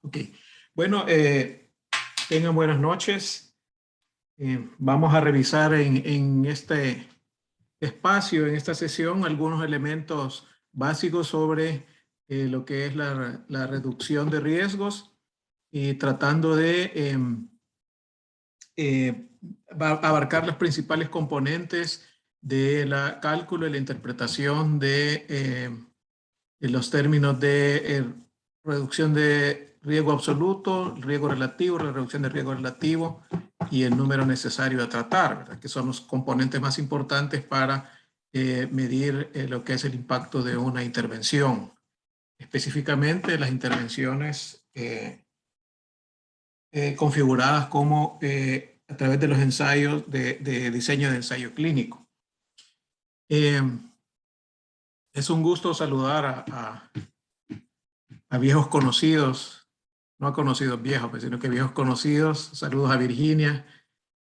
Ok. Bueno, tengan buenas noches. Vamos a revisar en este espacio, en esta sesión, algunos elementos básicos sobre lo que es la reducción de riesgos y tratando de abarcar las principales componentes de la cálculo y la interpretación de los términos de reducción de riesgo absoluto, riesgo relativo, la reducción de riesgo relativo y el número necesario a tratar, ¿verdad? Que son los componentes más importantes para medir lo que es el impacto de una intervención. Específicamente las intervenciones configuradas como a través de los ensayos de diseño de ensayo clínico. Es un gusto saludar a viejos conocidos, no a conocidos viejos, sino que viejos conocidos. Saludos a Virginia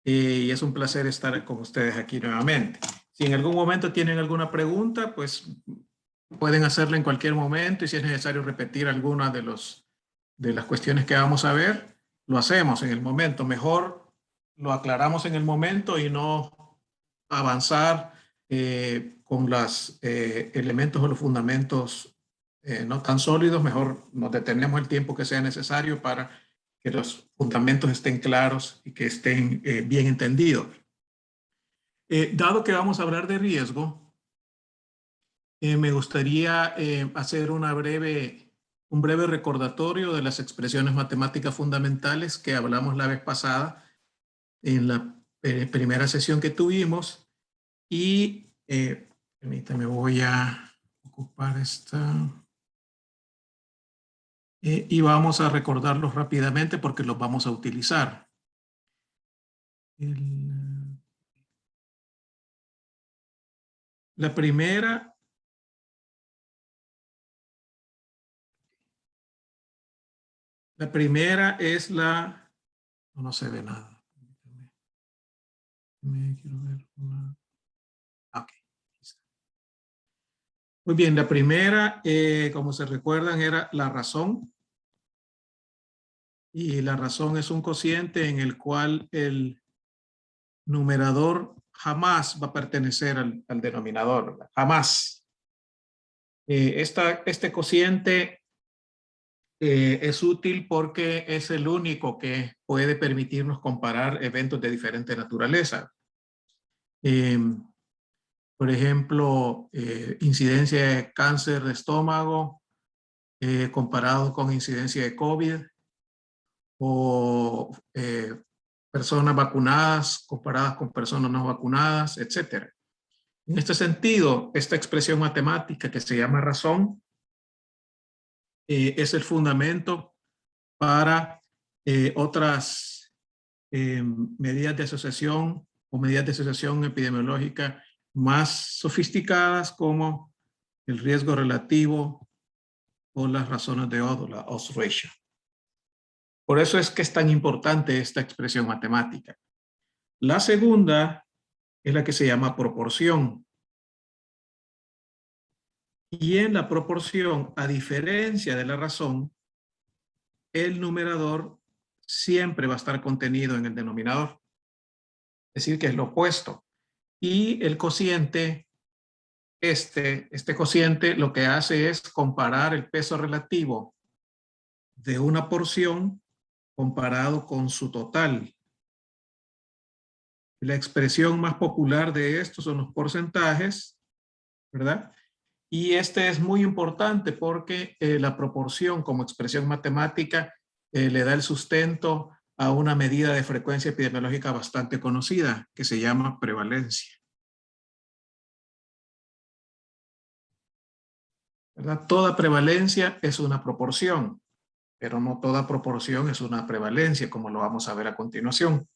y es un placer estar con ustedes aquí nuevamente. Si en algún momento tienen alguna pregunta, pues pueden hacerla en cualquier momento y si es necesario repetir alguna de las cuestiones que vamos a ver, lo hacemos en el momento. Mejor lo aclaramos en el momento y no avanzar con los elementos o los fundamentos no tan sólidos. Mejor nos detenemos el tiempo que sea necesario para que los fundamentos estén claros y que estén bien entendidos. Dado que vamos a hablar de riesgo, me gustaría hacer un breve recordatorio de las expresiones matemáticas fundamentales que hablamos la vez pasada en la primera sesión que tuvimos. Y permítame, voy a ocupar esta. Y vamos a recordarlos rápidamente porque los vamos a utilizar. La primera es la. No se ve nada. Quiero ver una. Ok. Muy bien, la primera, como se recuerdan, era la razón. Y la razón es un cociente en el cual el numerador jamás va a pertenecer al denominador, ¿verdad? Jamás. Este cociente es útil porque es el único que puede permitirnos comparar eventos de diferente naturaleza. Eh, por ejemplo, incidencia de cáncer de estómago comparado con incidencia de COVID o personas vacunadas comparadas con personas no vacunadas, etc. En este sentido, esta expresión matemática que se llama razón es el fundamento para otras medidas de asociación o medidas de asociación epidemiológica más sofisticadas como el riesgo relativo o las razones de Odo, la odds ratio. Por eso es que es tan importante esta expresión matemática. La segunda es la que se llama proporción. Y en la proporción, a diferencia de la razón, el numerador siempre va a estar contenido en el denominador. Es decir, que es lo opuesto. Y el cociente, este cociente lo que hace es comparar el peso relativo de una porción comparado con su total. La expresión más popular de esto son los porcentajes, ¿verdad? Y este es muy importante porque la proporción como expresión matemática le da el sustento a una medida de frecuencia epidemiológica bastante conocida que se llama prevalencia. ¿Verdad? Toda prevalencia es una proporción, pero no toda proporción es una prevalencia, como lo vamos a ver a continuación.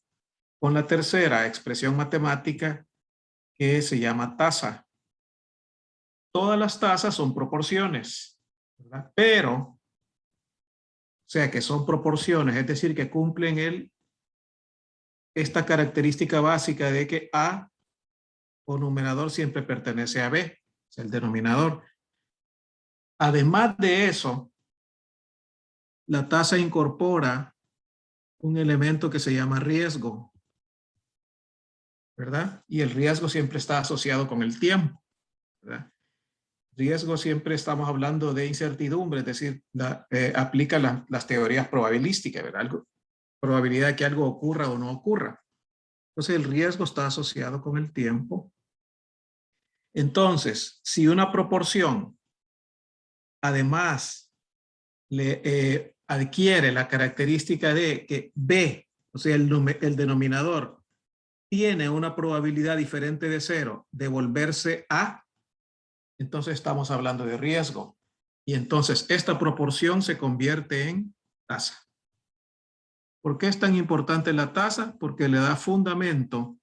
Con la tercera expresión matemática que se llama tasa. Todas las tasas son proporciones, ¿verdad? Pero, o sea que son proporciones, es decir, que cumplen esta característica básica de que A o numerador siempre pertenece a B, es el denominador. Además de eso, la tasa incorpora un elemento que se llama riesgo, ¿verdad? Y el riesgo siempre está asociado con el tiempo, ¿verdad? Riesgo siempre estamos hablando de incertidumbre, es decir, aplica las teorías probabilísticas, ¿verdad? Probabilidad de que algo ocurra o no ocurra. Entonces el riesgo está asociado con el tiempo. Entonces, si una proporción además adquiere la característica de que B, o sea, el denominador, tiene una probabilidad diferente de 0 de volverse A, entonces estamos hablando de riesgo. Y entonces esta proporción se convierte en tasa. ¿Por qué es tan importante la tasa? Porque le da fundamento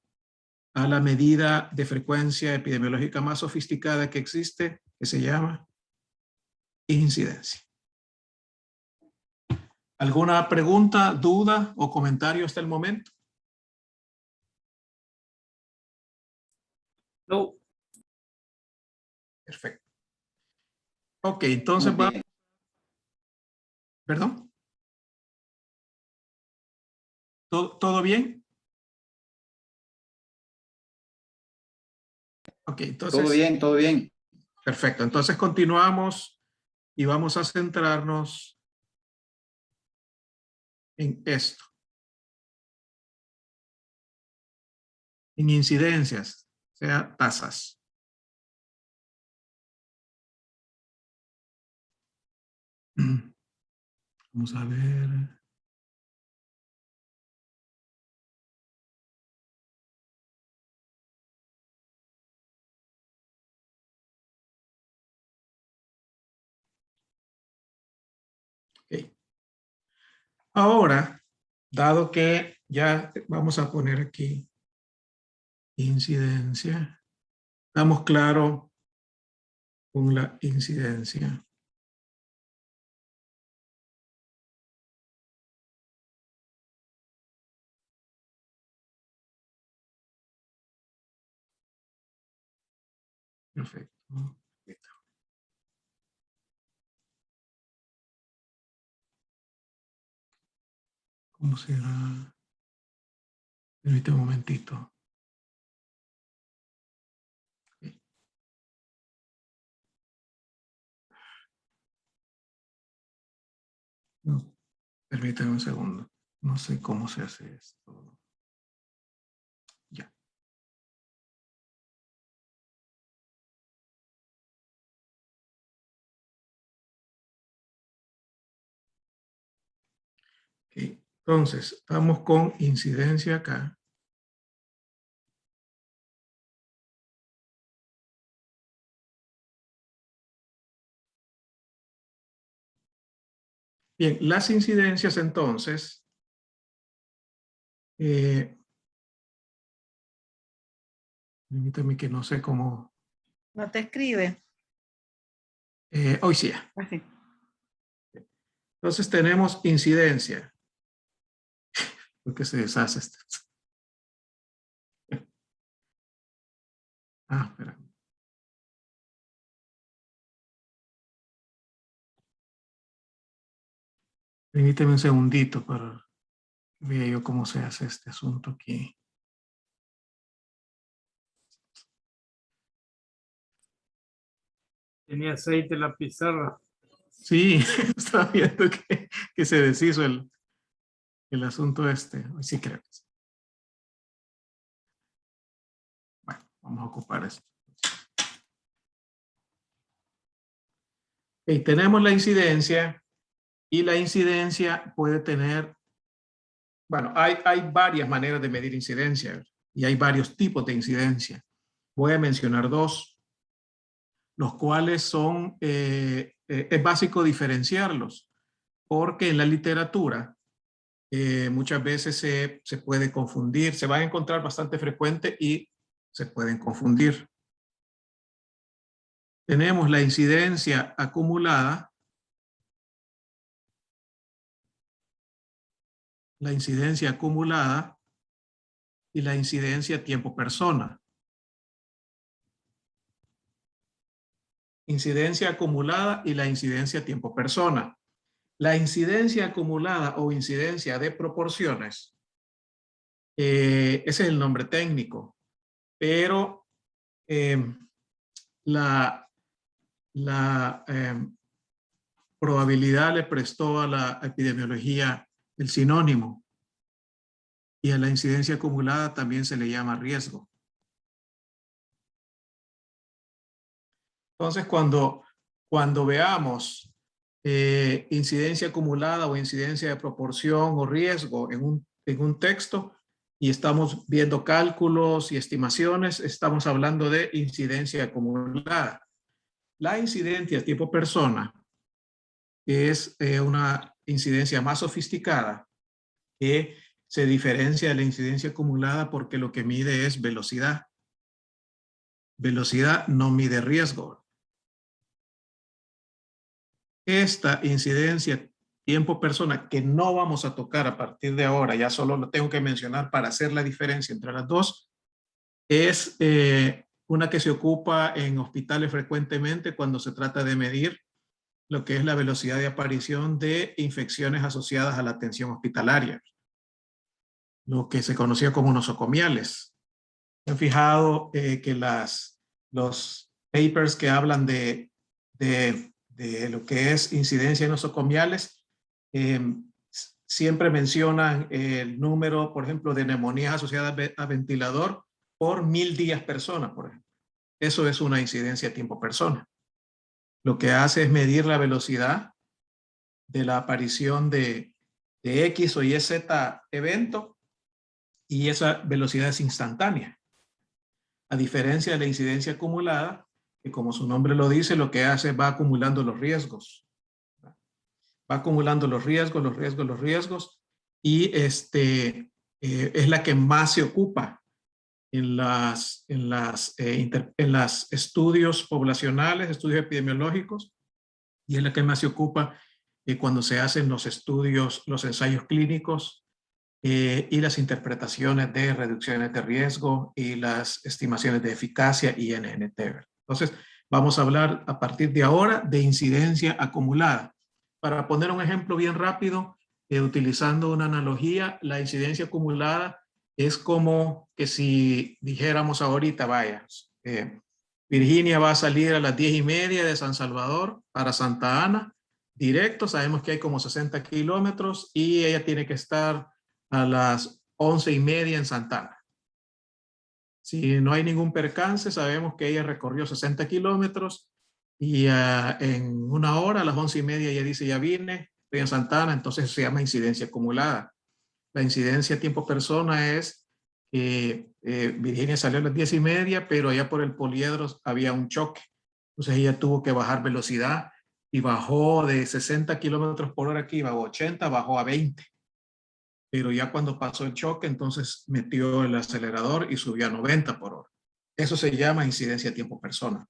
a la medida de frecuencia epidemiológica más sofisticada que existe, que se llama incidencia. ¿Alguna pregunta, duda o comentario hasta el momento? No. Perfecto. Ok, entonces va. ¿Perdón? ¿Todo bien? Ok, entonces. Todo bien, todo bien. Perfecto, entonces continuamos y vamos a centrarnos en esto. En incidencias, o sea, tasas. Vamos a ver. Okay. Ahora, dado que ya vamos a poner aquí incidencia, estamos claros con la incidencia. Perfecto. ¿Cómo será? Permítame un momentito. No, permítame un segundo. No sé cómo se hace esto. Ya. Okay. Entonces, estamos con incidencia acá. Bien, las incidencias entonces, permítame que no sé cómo. No te escribe. Hoy sí. Así. Entonces tenemos incidencia. Porque se deshace esto. Ah, espera. Permíteme un segundito para que vea yo cómo se hace este asunto aquí. Tenía aceite en la pizarra. Sí, estaba viendo que se deshizo el asunto este. Sí, creo que sí. Bueno, vamos a ocupar esto. Okay, tenemos la incidencia y la incidencia puede tener, bueno, hay varias maneras de medir incidencia y hay varios tipos de incidencia. Voy a mencionar dos, los cuales son, es básico diferenciarlos, porque en la literatura muchas veces se puede confundir, se va a encontrar bastante frecuente y se pueden confundir. Tenemos la incidencia acumulada, y la incidencia tiempo-persona. Incidencia acumulada y la incidencia tiempo-persona. La incidencia acumulada o incidencia de proporciones, ese es el nombre técnico, pero la probabilidad le prestó a la epidemiología el sinónimo, y a la incidencia acumulada también se le llama riesgo. Entonces, cuando veamos incidencia acumulada o incidencia de proporción o riesgo en un texto y estamos viendo cálculos y estimaciones, estamos hablando de incidencia acumulada. La incidencia tipo persona es una incidencia más sofisticada que se diferencia de la incidencia acumulada porque lo que mide es velocidad. Velocidad no mide riesgo. Esta incidencia tiempo-persona, que no vamos a tocar a partir de ahora, ya solo lo tengo que mencionar para hacer la diferencia entre las dos, es una que se ocupa en hospitales frecuentemente cuando se trata de medir lo que es la velocidad de aparición de infecciones asociadas a la atención hospitalaria, lo que se conocía como nosocomiales. ¿Se han fijado que los papers que hablan de lo que es incidencia nosocomiales siempre mencionan el número, por ejemplo, de neumonías asociadas a ventilador por 1000 días persona, por ejemplo? Eso es una incidencia tiempo persona. Lo que hace es medir la velocidad de la aparición de X o Y, Z evento, y esa velocidad es instantánea. A diferencia de la incidencia acumulada, que como su nombre lo dice, lo que hace va acumulando los riesgos. Va acumulando los riesgos, y es la que más se ocupa en las estudios poblacionales, estudios epidemiológicos, y es la que más se ocupa cuando se hacen los estudios, los ensayos clínicos y las interpretaciones de reducciones de riesgo y las estimaciones de eficacia y NNT. Entonces, vamos a hablar a partir de ahora de incidencia acumulada. Para poner un ejemplo bien rápido, utilizando una analogía, la incidencia acumulada es como que si dijéramos ahorita, vaya, Virginia va a salir a las 10:30 de San Salvador para Santa Ana, directo, sabemos que hay como 60 kilómetros y ella tiene que estar a las 11:30 en Santa Ana. Si no hay ningún percance, sabemos que ella recorrió 60 kilómetros y en una hora, a las 11:30, ella dice, ya vine, estoy en Santa Ana, entonces se llama incidencia acumulada. La incidencia tiempo persona es que Virginia salió a las 10:30, pero allá por el Poliedros había un choque. Entonces ella tuvo que bajar velocidad y bajó de 60 kilómetros por hora, que iba a 80, bajó a 20. Pero ya cuando pasó el choque, entonces metió el acelerador y subió a 90 por hora. Eso se llama incidencia tiempo persona.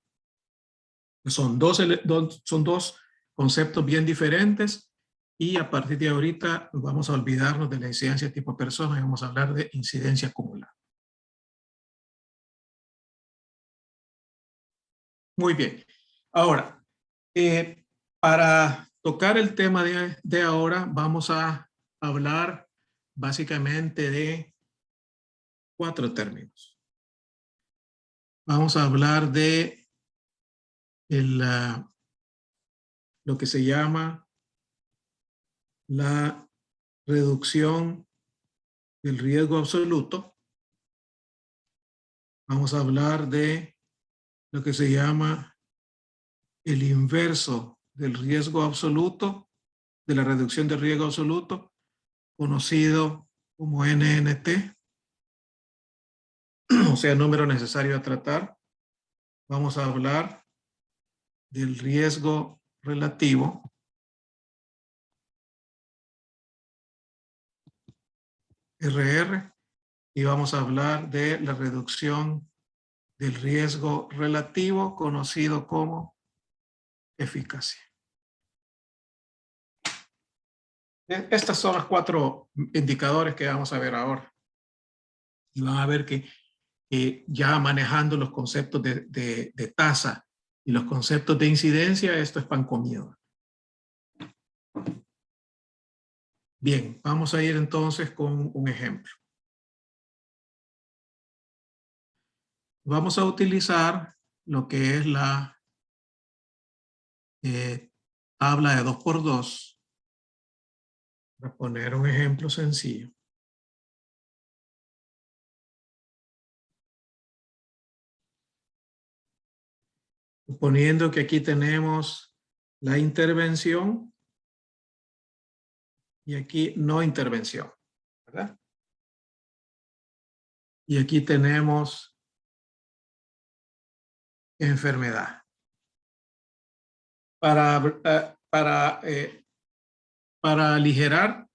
Son dos conceptos bien diferentes, y a partir de ahorita vamos a olvidarnos de la incidencia tipo persona y vamos a hablar de incidencia acumulada. Muy bien. Ahora, para tocar el tema de ahora, vamos a hablar básicamente de 4 términos. Vamos a hablar de lo que se llama la reducción del riesgo absoluto. Vamos a hablar de lo que se llama el inverso del riesgo absoluto, de la reducción del riesgo absoluto, conocido como NNT, o sea, número necesario a tratar. Vamos a hablar del riesgo relativo, RR, y vamos a hablar de la reducción del riesgo relativo, conocido como eficacia. Estas son los 4 indicadores que vamos a ver ahora. Y van a ver que ya manejando los conceptos de tasa y los conceptos de incidencia, esto es pan comido. Bien, vamos a ir entonces con un ejemplo. Vamos a utilizar lo que es la tabla de 2×2 para poner un ejemplo sencillo. Suponiendo que aquí tenemos la intervención y aquí no intervención, ¿verdad? Y aquí tenemos enfermedad. Para aligerar,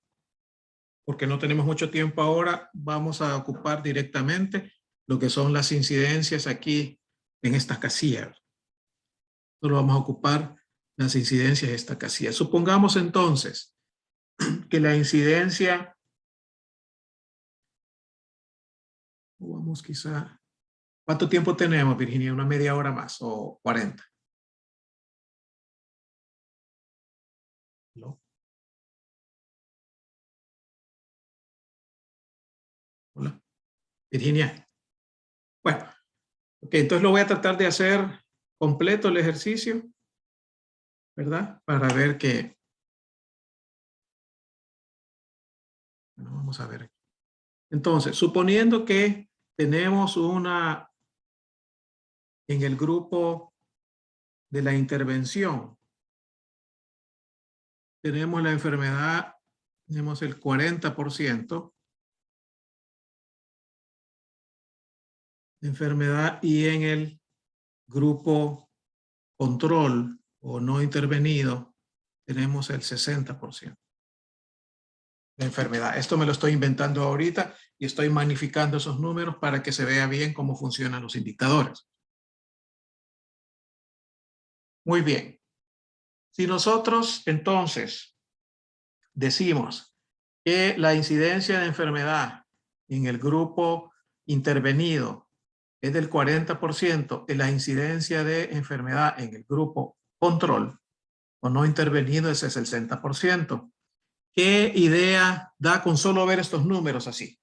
porque no tenemos mucho tiempo ahora, vamos a ocupar directamente lo que son las incidencias aquí en esta casilla. Solo vamos a ocupar las incidencias de esta casilla. Supongamos entonces que la incidencia, vamos quizá, ¿cuánto tiempo tenemos, Virginia? ¿Una media hora más o 40? ¿No? Hola, Virginia. Bueno, ok, entonces lo voy a tratar de hacer completo el ejercicio, ¿verdad? Para ver que, bueno, vamos a ver. Entonces, suponiendo que tenemos una, en el grupo de la intervención, tenemos la enfermedad, tenemos el 40% de enfermedad y en el grupo control o no intervenido tenemos el 60% de enfermedad. Esto me lo estoy inventando ahorita y estoy magnificando esos números para que se vea bien cómo funcionan los indicadores. Muy bien. Si nosotros entonces decimos que la incidencia de enfermedad en el grupo intervenido es del 40% y la incidencia de enfermedad en el grupo control o no intervenido es el 60%. ¿Qué idea da con solo ver estos números así?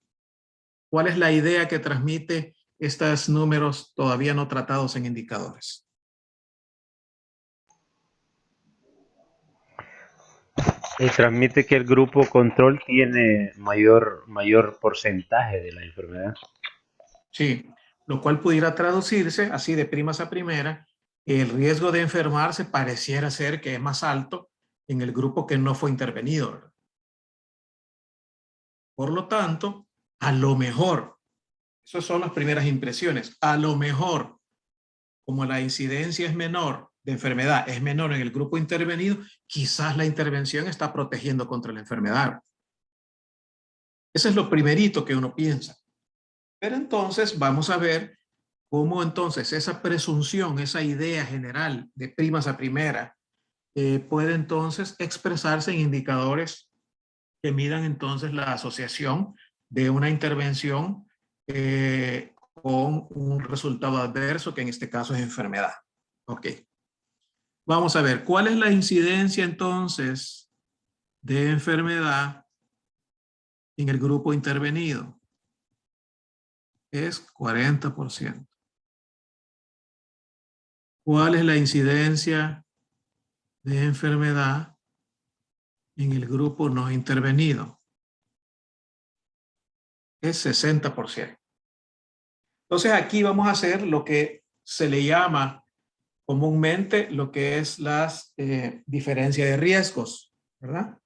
¿Cuál es la idea que transmite estos números todavía no tratados en indicadores? Transmite que el grupo control tiene mayor porcentaje de la enfermedad. Sí, lo cual pudiera traducirse así de primas a primera, el riesgo de enfermarse pareciera ser que es más alto en el grupo que no fue intervenido, ¿verdad? Por lo tanto, a lo mejor, esas son las primeras impresiones, a lo mejor, como la incidencia es menor de enfermedad, es menor en el grupo intervenido, quizás la intervención está protegiendo contra la enfermedad. Eso es lo primerito que uno piensa. Pero entonces vamos a ver cómo entonces esa presunción, esa idea general de primas a primera, puede entonces expresarse en indicadores que midan entonces la asociación de una intervención con un resultado adverso, que en este caso es enfermedad. Ok. Vamos a ver, ¿cuál es la incidencia entonces de enfermedad en el grupo intervenido? Es 40%. ¿Cuál es la incidencia de enfermedad en el grupo no intervenido? Es 60%. Entonces aquí vamos a hacer lo que se le llama comúnmente lo que es las diferencias de riesgos, ¿verdad?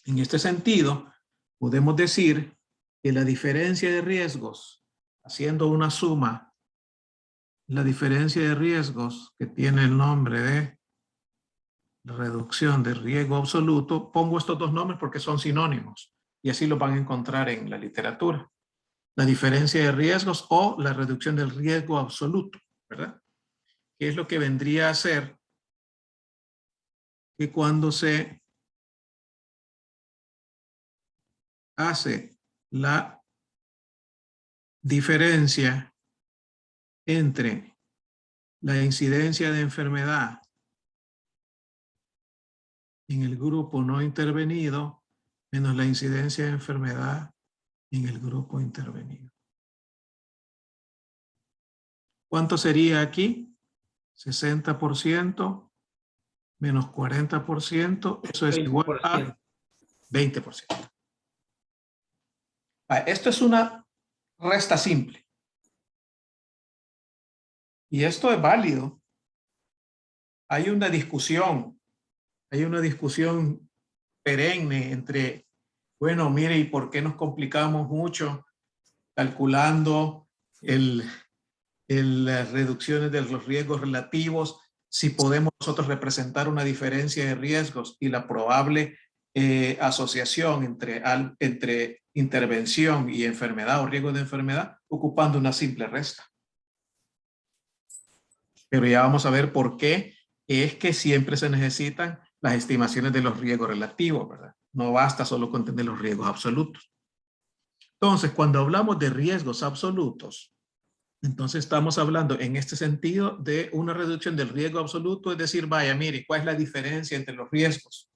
En este sentido, podemos decir que la diferencia de riesgos, haciendo una suma, la diferencia de riesgos que tiene el nombre de reducción de riesgo absoluto, pongo estos dos nombres porque son sinónimos y así lo van a encontrar en la literatura. La diferencia de riesgos o la reducción del riesgo absoluto, ¿verdad? Que es lo que vendría a ser que cuando se hace la diferencia entre la incidencia de enfermedad en el grupo no intervenido menos la incidencia de enfermedad en el grupo intervenido. ¿Cuánto sería aquí? 60% menos 40%, eso es igual a 20%. Esto es una resta simple. Y esto es válido. Hay una discusión perenne entre, bueno, mire, ¿y por qué nos complicamos mucho calculando las reducciones de los riesgos relativos si podemos nosotros representar una diferencia de riesgos y la probable asociación entre intervención y enfermedad o riesgo de enfermedad ocupando una simple resta? Pero ya vamos a ver por qué es que siempre se necesitan las estimaciones de los riesgos relativos, ¿verdad? No basta solo con tener los riesgos absolutos. Entonces, cuando hablamos de riesgos absolutos, entonces estamos hablando en este sentido de una reducción del riesgo absoluto, es decir, vaya, mire, ¿cuál es la diferencia entre los riesgos?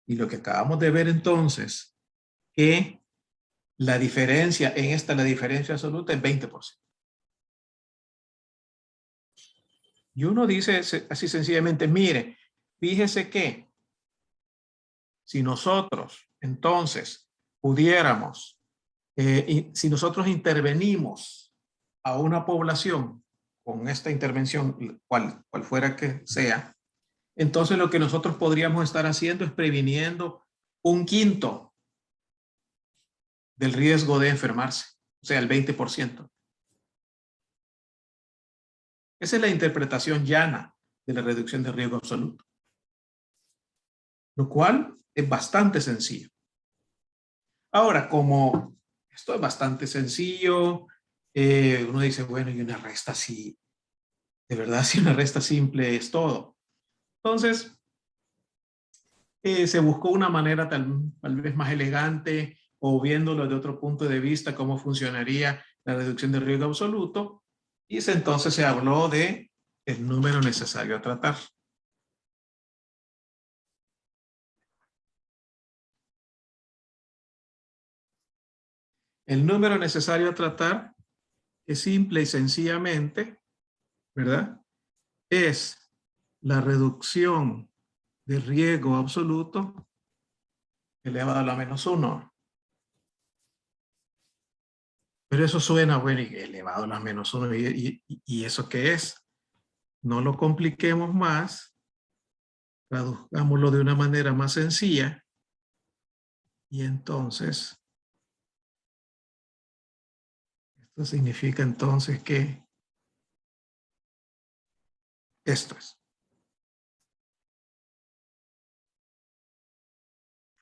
Y lo que acabamos de ver entonces, que la diferencia la diferencia absoluta es 20%. Y uno dice así sencillamente, mire, fíjese que si nosotros entonces pudiéramos, si nosotros intervenimos a una población con esta intervención, cual fuera que sea, entonces lo que nosotros podríamos estar haciendo es previniendo 1/5 del riesgo de enfermarse, o sea, el 20%. Esa es la interpretación llana de la reducción de riesgo absoluto, lo cual es bastante sencillo. Ahora, como esto es bastante sencillo, uno dice, bueno, y una resta así, de verdad, si una resta simple es todo. Entonces, se buscó una manera tal vez más elegante o viéndolo de otro punto de vista, cómo funcionaría la reducción de riesgo absoluto, y entonces se habló de el número necesario a tratar. El número necesario a tratar es simple y sencillamente, ¿verdad? Es la reducción de riesgo absoluto elevado a la -1. Pero eso suena, bueno, y elevado a la -1, ¿y eso qué es? No lo compliquemos más, traduzcámoslo de una manera más sencilla, y entonces, esto significa entonces que esto es.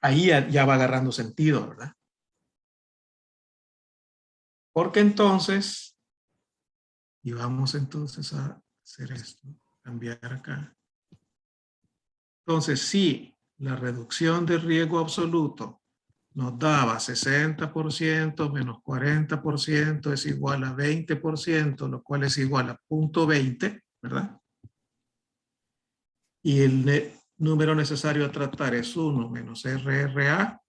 Ahí ya va agarrando sentido, ¿verdad? Porque entonces, y vamos entonces a hacer esto, cambiar acá. Entonces, si la reducción de riesgo absoluto nos daba 60% menos 40% es igual a 20%, lo cual es igual a 0.20, ¿verdad? Y el número necesario a tratar es 1 menos RRA,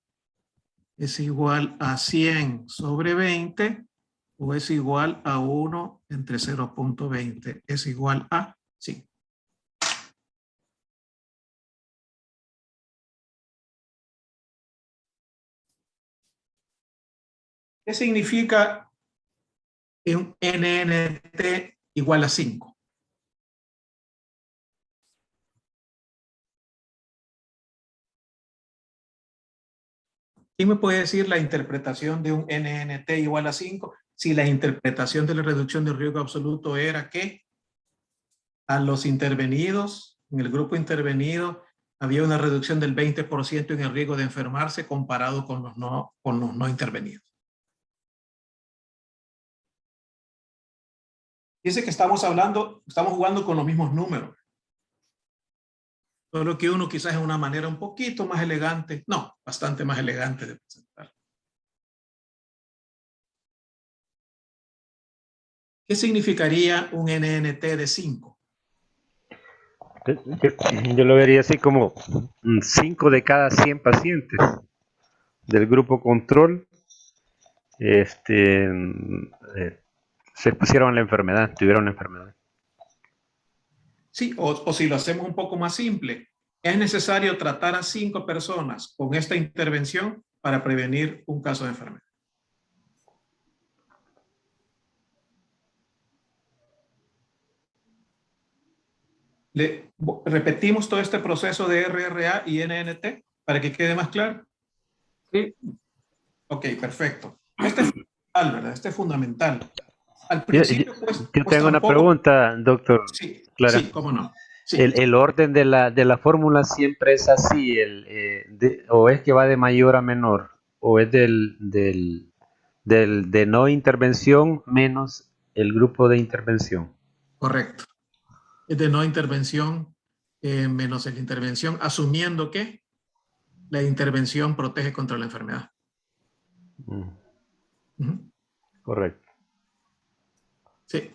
es igual a 100 sobre 20, o es igual a 1 entre 0.20, es igual a 5. ¿Qué significa un NNT igual a 5? ¿Quién me puede decir la interpretación de un NNT igual a 5? Si la interpretación de la reducción de riesgo absoluto era que a los intervenidos, en el grupo intervenido, había una reducción del 20% en el riesgo de enfermarse comparado con los no intervenidos. Dice que estamos jugando con los mismos números. Solo que uno quizás es una manera un poquito más elegante, no, bastante más elegante de presentar. ¿Qué significaría un NNT de 5? Yo lo vería así como 5 de cada 100 pacientes del grupo control se expusieron a la enfermedad, tuvieron la enfermedad. Sí, o si lo hacemos un poco más simple, es necesario tratar a 5 personas con esta intervención para prevenir un caso de enfermedad. Repetimos todo este proceso de RRA y NNT para que quede más claro. Sí, Ok, perfecto. Este es fundamental, ¿verdad? Este es fundamental. Al Yo, principio, yo pues tengo una tampoco. pregunta, doctor Sí, Clara. sí, cómo no. Sí. El orden de la fórmula siempre es así, o es que va de mayor a menor, o es de no intervención menos el grupo de intervención. Correcto. Es de no intervención menos la intervención, asumiendo que la intervención protege contra la enfermedad. Ujú. Correcto. Sí.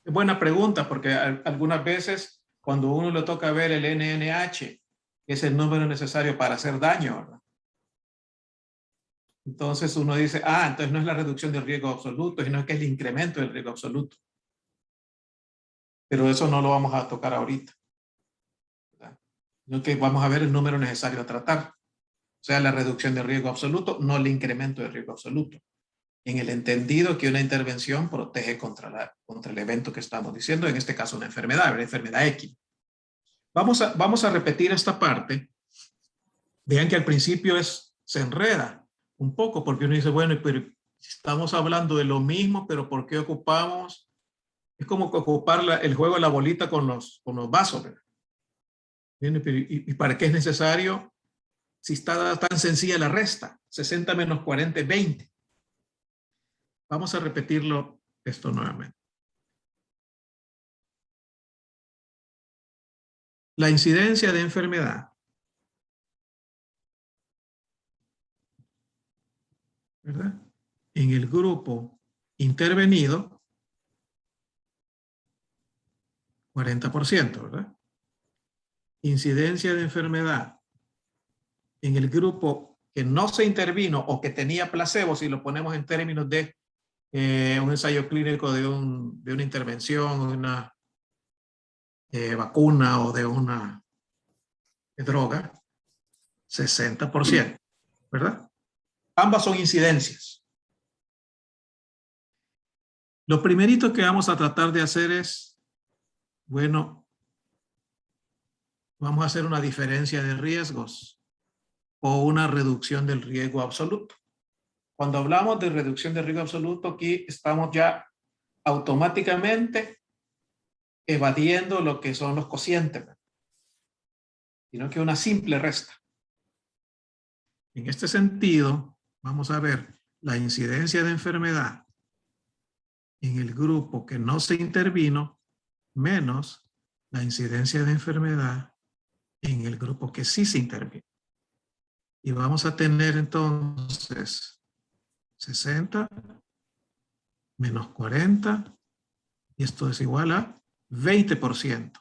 Es buena pregunta porque algunas veces cuando uno le toca ver el NNH, es el número necesario para hacer daño, ¿verdad? Entonces uno dice, entonces no es la reducción del riesgo absoluto, sino que es el incremento del riesgo absoluto. Pero eso no lo vamos a tocar ahorita, ¿verdad? Sino que vamos a ver el número necesario a tratar. O sea, la reducción del riesgo absoluto, no el incremento del riesgo absoluto. En el entendido que una intervención protege contra el evento que estamos diciendo, en este caso una enfermedad X. Vamos a repetir esta parte. Vean que al principio se enreda un poco porque uno dice, bueno, pero estamos hablando de lo mismo, pero ¿por qué ocupamos? Es como ocupar el juego de la bolita con los vasos, ¿verdad? ¿Y para qué es necesario? Si está tan sencilla la resta, 60 menos 40 es 20. Vamos a repetirlo esto nuevamente. La incidencia de enfermedad, ¿verdad? En el grupo intervenido, 40%, ¿verdad? Incidencia de enfermedad en el grupo que no se intervino o que tenía placebo, si lo ponemos en términos de un ensayo clínico de una intervención, de una vacuna o de una droga, 60%, ¿verdad? Ambas son incidencias. Lo primerito que vamos a tratar de hacer es, bueno, vamos a hacer una diferencia de riesgos o una reducción del riesgo absoluto. Cuando hablamos de reducción de riesgo absoluto, aquí estamos ya automáticamente evadiendo lo que son los cocientes, sino que una simple resta. En este sentido, vamos a ver la incidencia de enfermedad en el grupo que no se intervino menos la incidencia de enfermedad en el grupo que sí se intervino. Y vamos a tener entonces 60 menos 40, y esto es igual a 20%,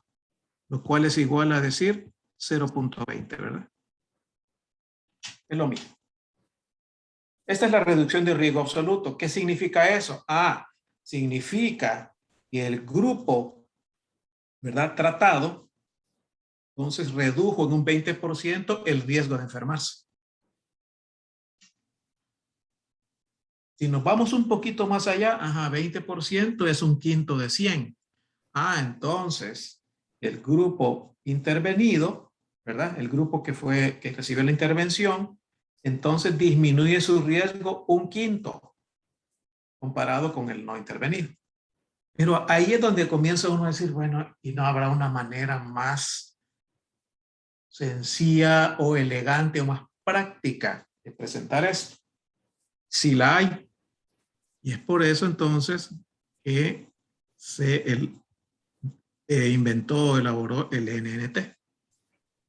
lo cual es igual a decir 0.20, ¿verdad? Es lo mismo. Esta es la reducción de riesgo absoluto. ¿Qué significa eso? Significa que el grupo, ¿verdad?, tratado, entonces redujo en un 20% el riesgo de enfermarse. Si nos vamos un poquito más allá, 20% es un quinto de 100. Entonces, el grupo intervenido, ¿verdad?, el grupo que recibió la intervención, entonces disminuye su riesgo un quinto comparado con el no intervenido. Pero ahí es donde comienza uno a decir, bueno, ¿y no habrá una manera más sencilla o elegante o más práctica de presentar esto? Sí la hay. Y es por eso entonces que se inventó, elaboró el NNT,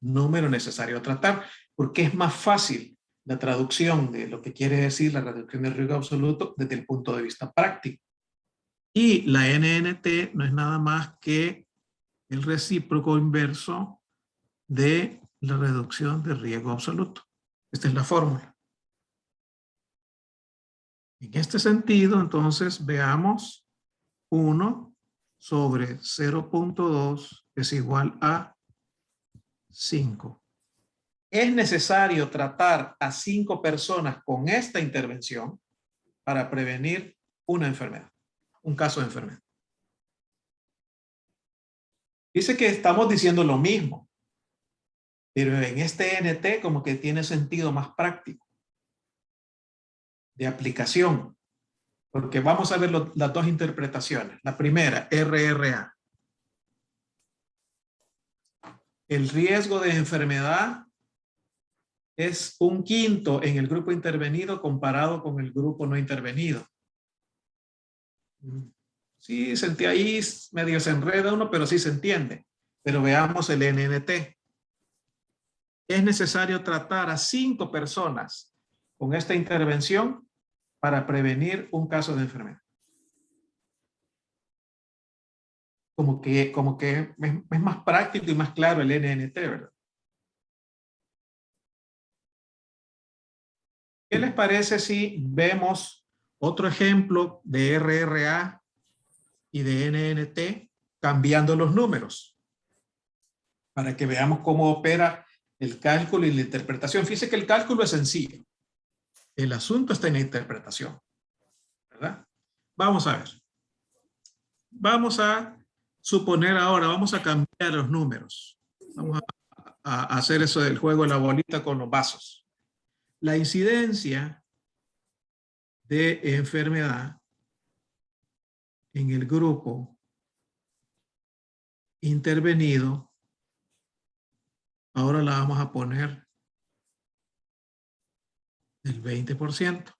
número necesario a tratar, porque es más fácil la traducción de lo que quiere decir la reducción del riesgo absoluto desde el punto de vista práctico. Y la NNT no es nada más que el recíproco inverso de la reducción de riesgo absoluto. Esta es la fórmula. En este sentido, entonces, veamos 1 sobre 0.2 es igual a 5. Es necesario tratar a 5 personas con esta intervención para prevenir una enfermedad, un caso de enfermedad. Dice que estamos diciendo lo mismo, pero en este NT como que tiene sentido más práctico de aplicación, porque vamos a ver las dos interpretaciones. La primera, RRA. El riesgo de enfermedad es 1/5 en el grupo intervenido comparado con el grupo no intervenido. Sí, sentí ahí medio se enreda uno, pero sí se entiende. Pero veamos el NNT. Es necesario tratar a 5 personas con esta intervención para prevenir un caso de enfermedad. Como que es más práctico y más claro el NNT, ¿verdad? ¿Qué les parece si vemos otro ejemplo de RRA y de NNT cambiando los números? Para que veamos cómo opera el cálculo y la interpretación. Fíjense que el cálculo es sencillo. El asunto está en la interpretación, ¿verdad? Vamos a ver. Vamos a suponer ahora, vamos a cambiar los números. Vamos a hacer eso del juego de la bolita con los vasos. La incidencia de enfermedad en el grupo intervenido, ahora la vamos a poner del 20%.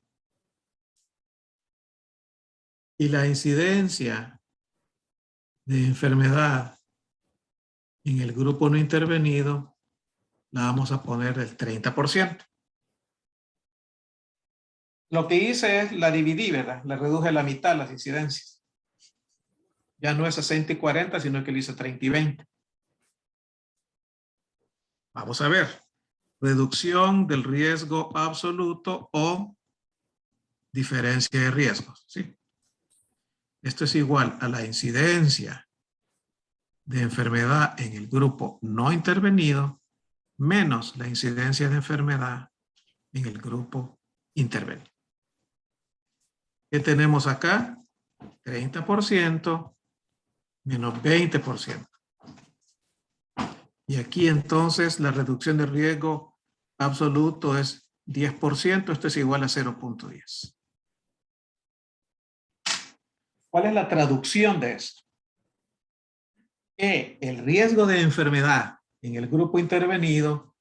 Y la incidencia de enfermedad en el grupo no intervenido la vamos a poner del 30%. Lo que hice es la dividí, ¿verdad? Le reduje a la mitad las incidencias. Ya no es 60 y 40, sino que le hice 30 y 20. Vamos a ver. Reducción del riesgo absoluto o diferencia de riesgos, ¿sí? Esto es igual a la incidencia de enfermedad en el grupo no intervenido menos la incidencia de enfermedad en el grupo intervenido. ¿Qué tenemos acá? 30% menos 20%. Y aquí entonces la reducción de riesgo absoluto es 10%. Esto es igual a 0.10. ¿Cuál es la traducción de esto? Que el riesgo de enfermedad en el grupo intervenido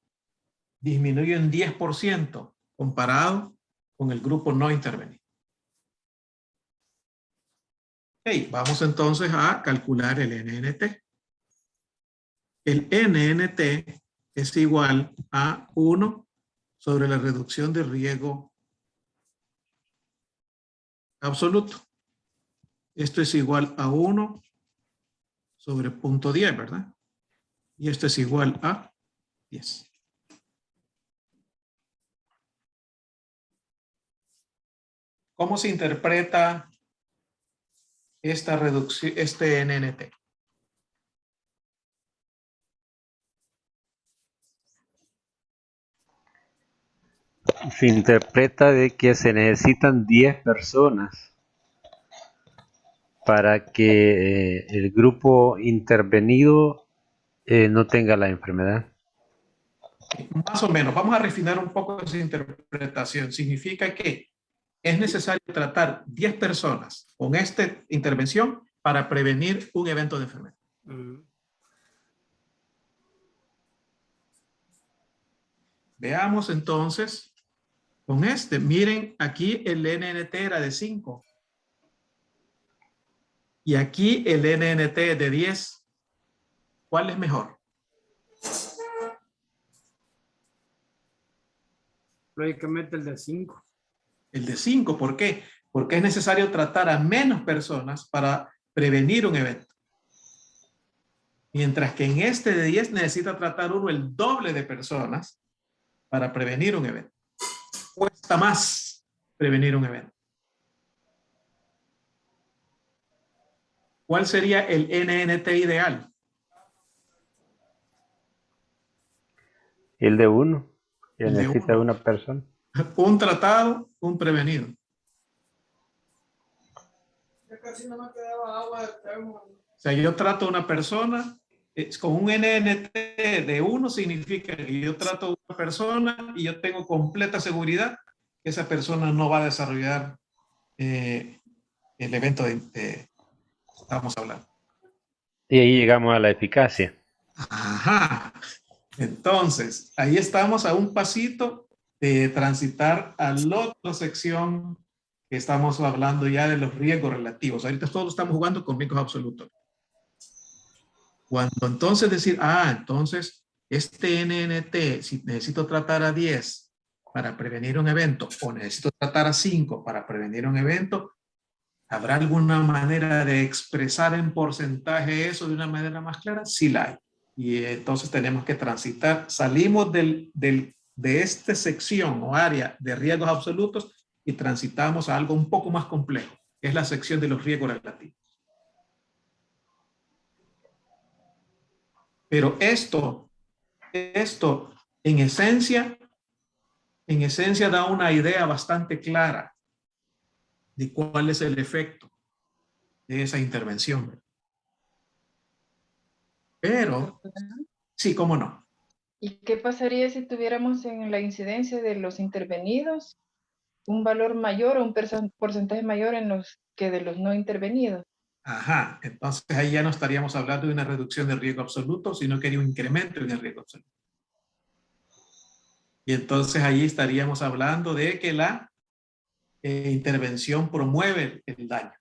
disminuye en 10% comparado con el grupo no intervenido. Okay, vamos entonces a calcular el NNT. El NNT es igual a 1 sobre la reducción de riesgo absoluto. Esto es igual a 1 sobre 0.10, ¿verdad? Y esto es igual a 10. ¿Cómo se interpreta esta reducción, este NNT? Se interpreta de que se necesitan 10 personas para que el grupo intervenido no tenga la enfermedad. Más o menos. Vamos a refinar un poco esa interpretación. Significa que es necesario tratar 10 personas con esta intervención para prevenir un evento de enfermedad. Veamos entonces con este. Miren, aquí el NNT era de 5. Y aquí el NNT de 10. ¿Cuál es mejor? Lógicamente el de 5. El de 5. ¿Por qué? Porque es necesario tratar a menos personas para prevenir un evento. Mientras que en este de 10 necesita tratar uno el doble de personas para prevenir un evento. Cuesta más prevenir un evento. ¿Cuál sería el NNT ideal? El de uno, que El de necesita uno. una persona. Un tratado, un prevenido. Ya casi no me quedaba agua de termo. O sea, yo trato a una persona con un NNT de 1 significa que yo trato a una persona y yo tengo completa seguridad que esa persona no va a desarrollar el evento de estamos hablando. Y ahí llegamos a la eficacia. Ajá. Entonces, ahí estamos a un pasito de transitar a la otra sección que estamos hablando ya de los riesgos relativos. Ahorita todos estamos jugando con riesgos absolutos. Cuando entonces decir, entonces este NNT, si necesito tratar a 10 para prevenir un evento o necesito tratar a 5 para prevenir un evento, ¿habrá alguna manera de expresar en porcentaje eso de una manera más clara? Sí la hay. Y entonces tenemos que transitar, salimos de esta sección o área de riesgos absolutos y transitamos a algo un poco más complejo, que es la sección de los riesgos relativos. Pero esto en esencia da una idea bastante clara de cuál es el efecto de esa intervención. Pero, sí, cómo no. ¿Y qué pasaría si tuviéramos en la incidencia de los intervenidos un valor mayor o un porcentaje mayor en los que de los no intervenidos? Ajá, entonces ahí ya no estaríamos hablando de una reducción de riesgo absoluto, sino que hay un incremento en el riesgo absoluto. Y entonces ahí estaríamos hablando de que la intervención promueve el daño.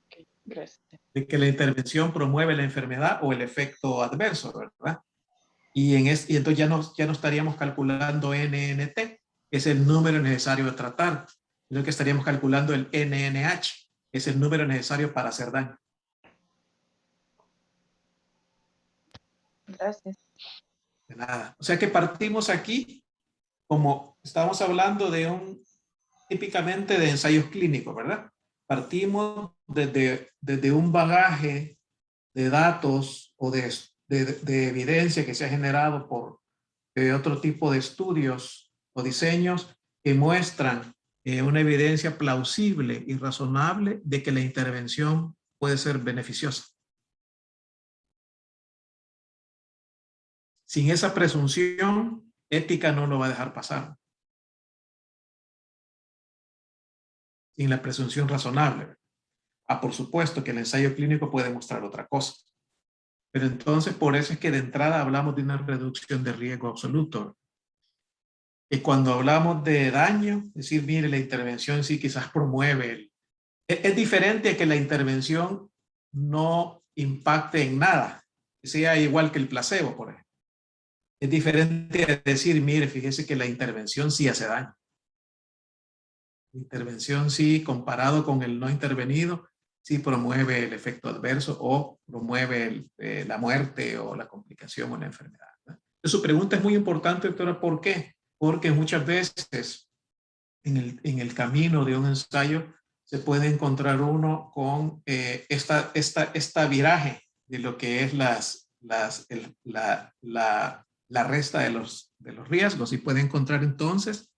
Okay, gracias. De que la intervención promueve la enfermedad o el efecto adverso, ¿verdad? Y entonces ya no estaríamos calculando NNT, que es el número necesario de tratar, sino que estaríamos calculando el NNH, que es el número necesario para hacer daño. Gracias. De nada. O sea que partimos aquí, como estamos hablando típicamente de ensayos clínicos, ¿verdad? Partimos desde un bagaje de datos o de evidencia que se ha generado por otro tipo de estudios o diseños que muestran una evidencia plausible y razonable de que la intervención puede ser beneficiosa. Sin esa presunción, ética no lo va a dejar pasar. Sin la presunción razonable. Por supuesto que el ensayo clínico puede mostrar otra cosa. Pero entonces, por eso es que de entrada hablamos de una reducción de riesgo absoluto. Y cuando hablamos de daño, es decir, mire, la intervención sí quizás promueve. Es diferente a que la intervención no impacte en nada, que sea igual que el placebo, por ejemplo. Es diferente a decir, mire, fíjese que la intervención sí hace daño. La intervención sí, comparado con el no intervenido, sí promueve el efecto adverso o promueve la muerte o la complicación o la enfermedad, ¿no? Su pregunta es muy importante, doctora, ¿por qué? Porque muchas veces en el camino de un ensayo se puede encontrar uno con esta viraje de lo que es la resta de los riesgos, y puede encontrar entonces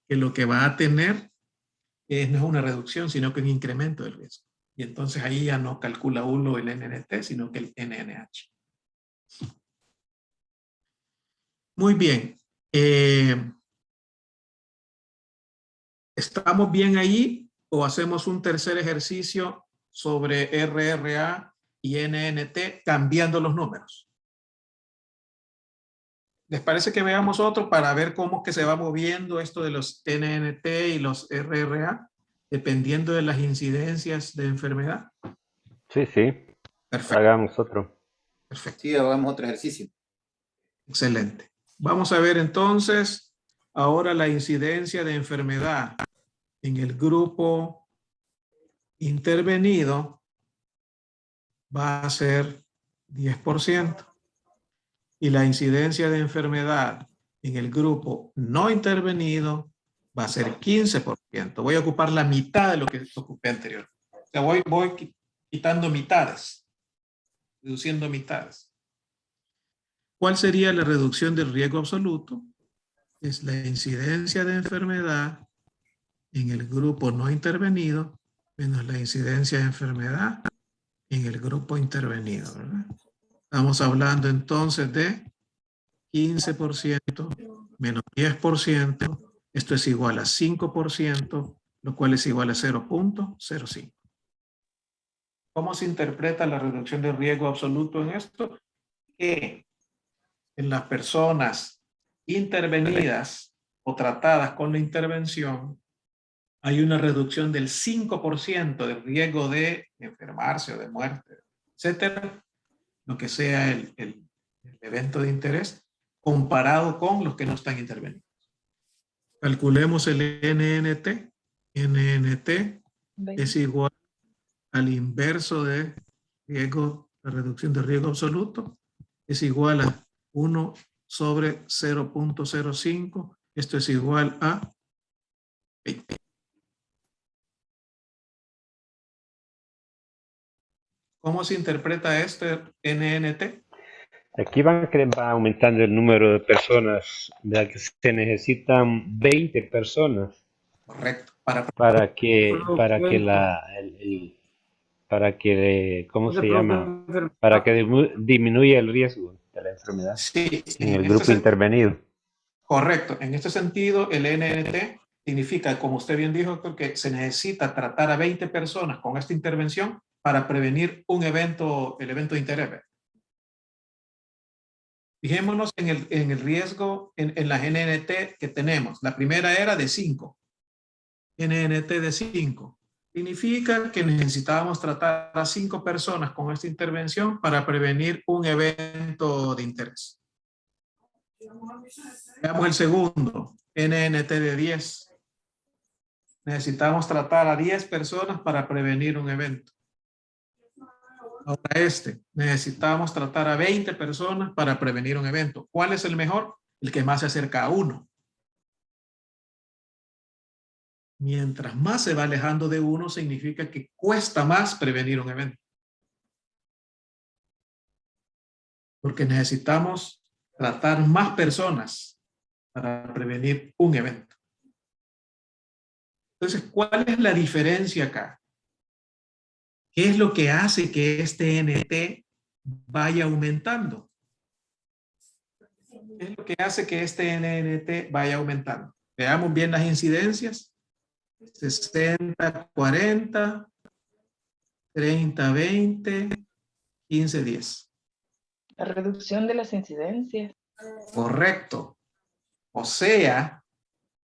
que lo que va a tener no es una reducción, sino que un incremento del riesgo. Y entonces ahí ya no calcula uno el NNT, sino que el NNH. Muy bien. ¿Estamos bien ahí o hacemos un tercer ejercicio sobre RRA y NNT cambiando los números? ¿Les parece que veamos otro para ver cómo es que se va moviendo esto de los NNT y los RRA dependiendo de las incidencias de enfermedad? Sí, sí. Perfecto. Hagamos otro. Perfecto. Sí, hagamos otro ejercicio. Excelente. Vamos a ver entonces ahora la incidencia de enfermedad en el grupo intervenido va a ser 10%. Y la incidencia de enfermedad en el grupo no intervenido va a ser 15%. Voy a ocupar la mitad de lo que ocupé anterior. O sea, voy quitando mitades, reduciendo mitades. ¿Cuál sería la reducción del riesgo absoluto? Es la incidencia de enfermedad en el grupo no intervenido menos la incidencia de enfermedad en el grupo intervenido, ¿verdad? Estamos hablando entonces de 15% menos 10%. Esto es igual a 5%, lo cual es igual a 0.05. ¿Cómo se interpreta la reducción de riesgo absoluto en esto? Que en las personas intervenidas o tratadas con la intervención hay una reducción del 5% del riesgo de enfermarse o de muerte, etcétera, lo que sea el evento de interés, comparado con los que no están intervenidos. Calculemos el NNT. NNT es igual al inverso de riesgo, la reducción de riesgo absoluto, es igual a 1 sobre 0.05. Esto es igual a 20. ¿Cómo se interpreta este NNT? Aquí va aumentando el número de personas, de que se necesitan 20 personas Correcto. para que ¿cómo se llama? Para que disminuya el riesgo de la enfermedad Sí, en el grupo intervenido. Correcto. En este sentido, el NNT significa, como usted bien dijo, que se necesita tratar a 20 personas con esta intervención para prevenir el evento de interés. Fijémonos en el riesgo, en la NNT que tenemos. La primera era de 5. NNT de 5. Significa que necesitábamos tratar a 5 personas con esta intervención para prevenir un evento de interés. Veamos el segundo, NNT de 10. Necesitamos tratar a 10 personas para prevenir un evento. Ahora necesitamos tratar a 20 personas para prevenir un evento. ¿Cuál es el mejor? El que más se acerca a 1. Mientras más se va alejando de 1, significa que cuesta más prevenir un evento. Porque necesitamos tratar más personas para prevenir un evento. Entonces, ¿cuál es la diferencia acá? ¿Qué es lo que hace que este NT vaya aumentando? ¿Qué es lo que hace que este NNT vaya aumentando? Veamos bien las incidencias. 60-40, 30-20, 15-10. La reducción de las incidencias. Correcto. O sea,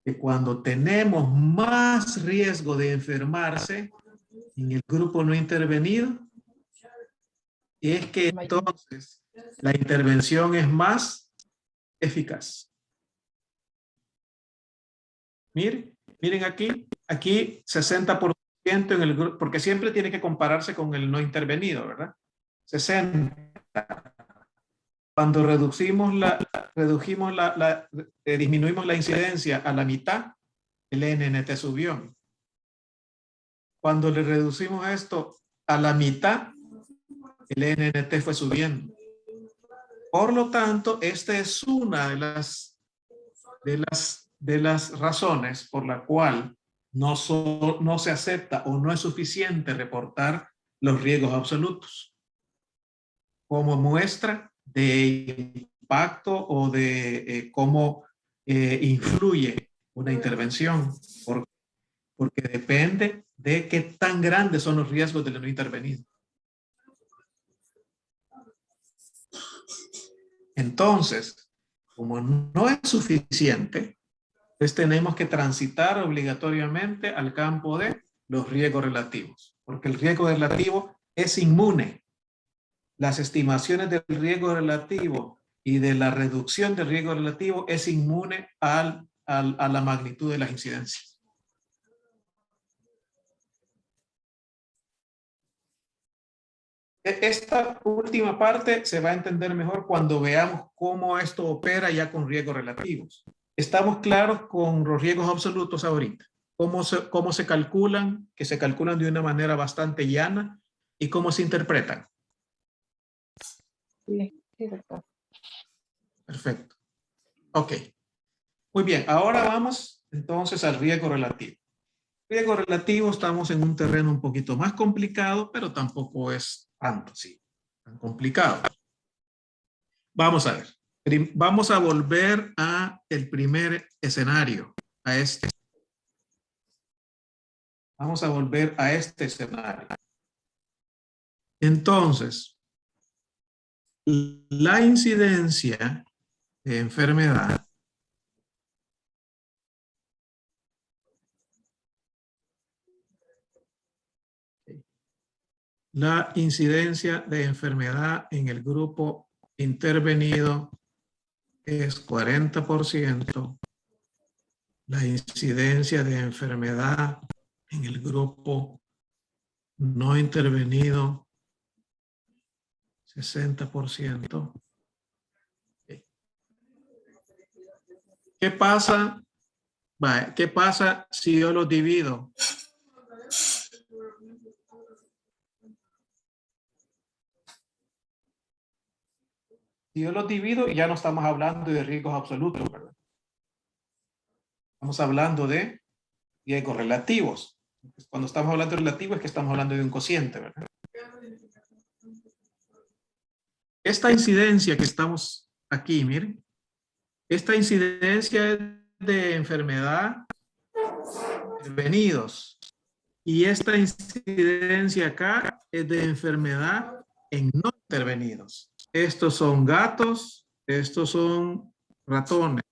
que cuando tenemos más riesgo de enfermarse en el grupo no intervenido, es que entonces la intervención es más eficaz. Miren aquí 60% en el grupo, porque siempre tiene que compararse con el no intervenido, ¿verdad? 60. Cuando disminuimos la incidencia a la mitad, el NNT subió. Cuando le reducimos esto a la mitad, el NNT fue subiendo. Por lo tanto, esta es una de las razones por la cual no se acepta o no es suficiente reportar los riesgos absolutos como muestra de impacto o de cómo influye una intervención, porque depende de qué tan grandes son los riesgos de no intervenir. Entonces, como no es suficiente, pues tenemos que transitar obligatoriamente al campo de los riesgos relativos, porque el riesgo relativo es inmune. Las estimaciones del riesgo relativo y de la reducción del riesgo relativo es inmune a la magnitud de las incidencias. Esta última parte se va a entender mejor cuando veamos cómo esto opera ya con riesgos relativos. Estamos claros con los riesgos absolutos ahorita. Cómo se calculan, que se calculan de una manera bastante llana y cómo se interpretan. Sí, sí, doctor. Perfecto. Ok. Muy bien, ahora vamos entonces al riesgo relativo. Riesgo relativo, estamos en un terreno un poquito más complicado, pero tampoco es tanto, sí, tan complicado. Vamos a ver. Vamos a volver a el primer escenario, a este. Vamos a volver a este escenario. Entonces, la incidencia de enfermedad en el grupo intervenido es 40%. La incidencia de enfermedad en el grupo no intervenido, 60%. ¿Qué pasa? ¿Qué pasa si yo los divido? Si yo los divido, ya no estamos hablando de riesgos absolutos, ¿verdad? Estamos hablando de riesgos relativos. Cuando estamos hablando de relativo es que estamos hablando de un cociente, ¿verdad? Esta incidencia que estamos aquí, miren, esta incidencia es de enfermedad intervenidos y esta incidencia acá es de enfermedad en no intervenidos. Estos son gatos, estos son ratones,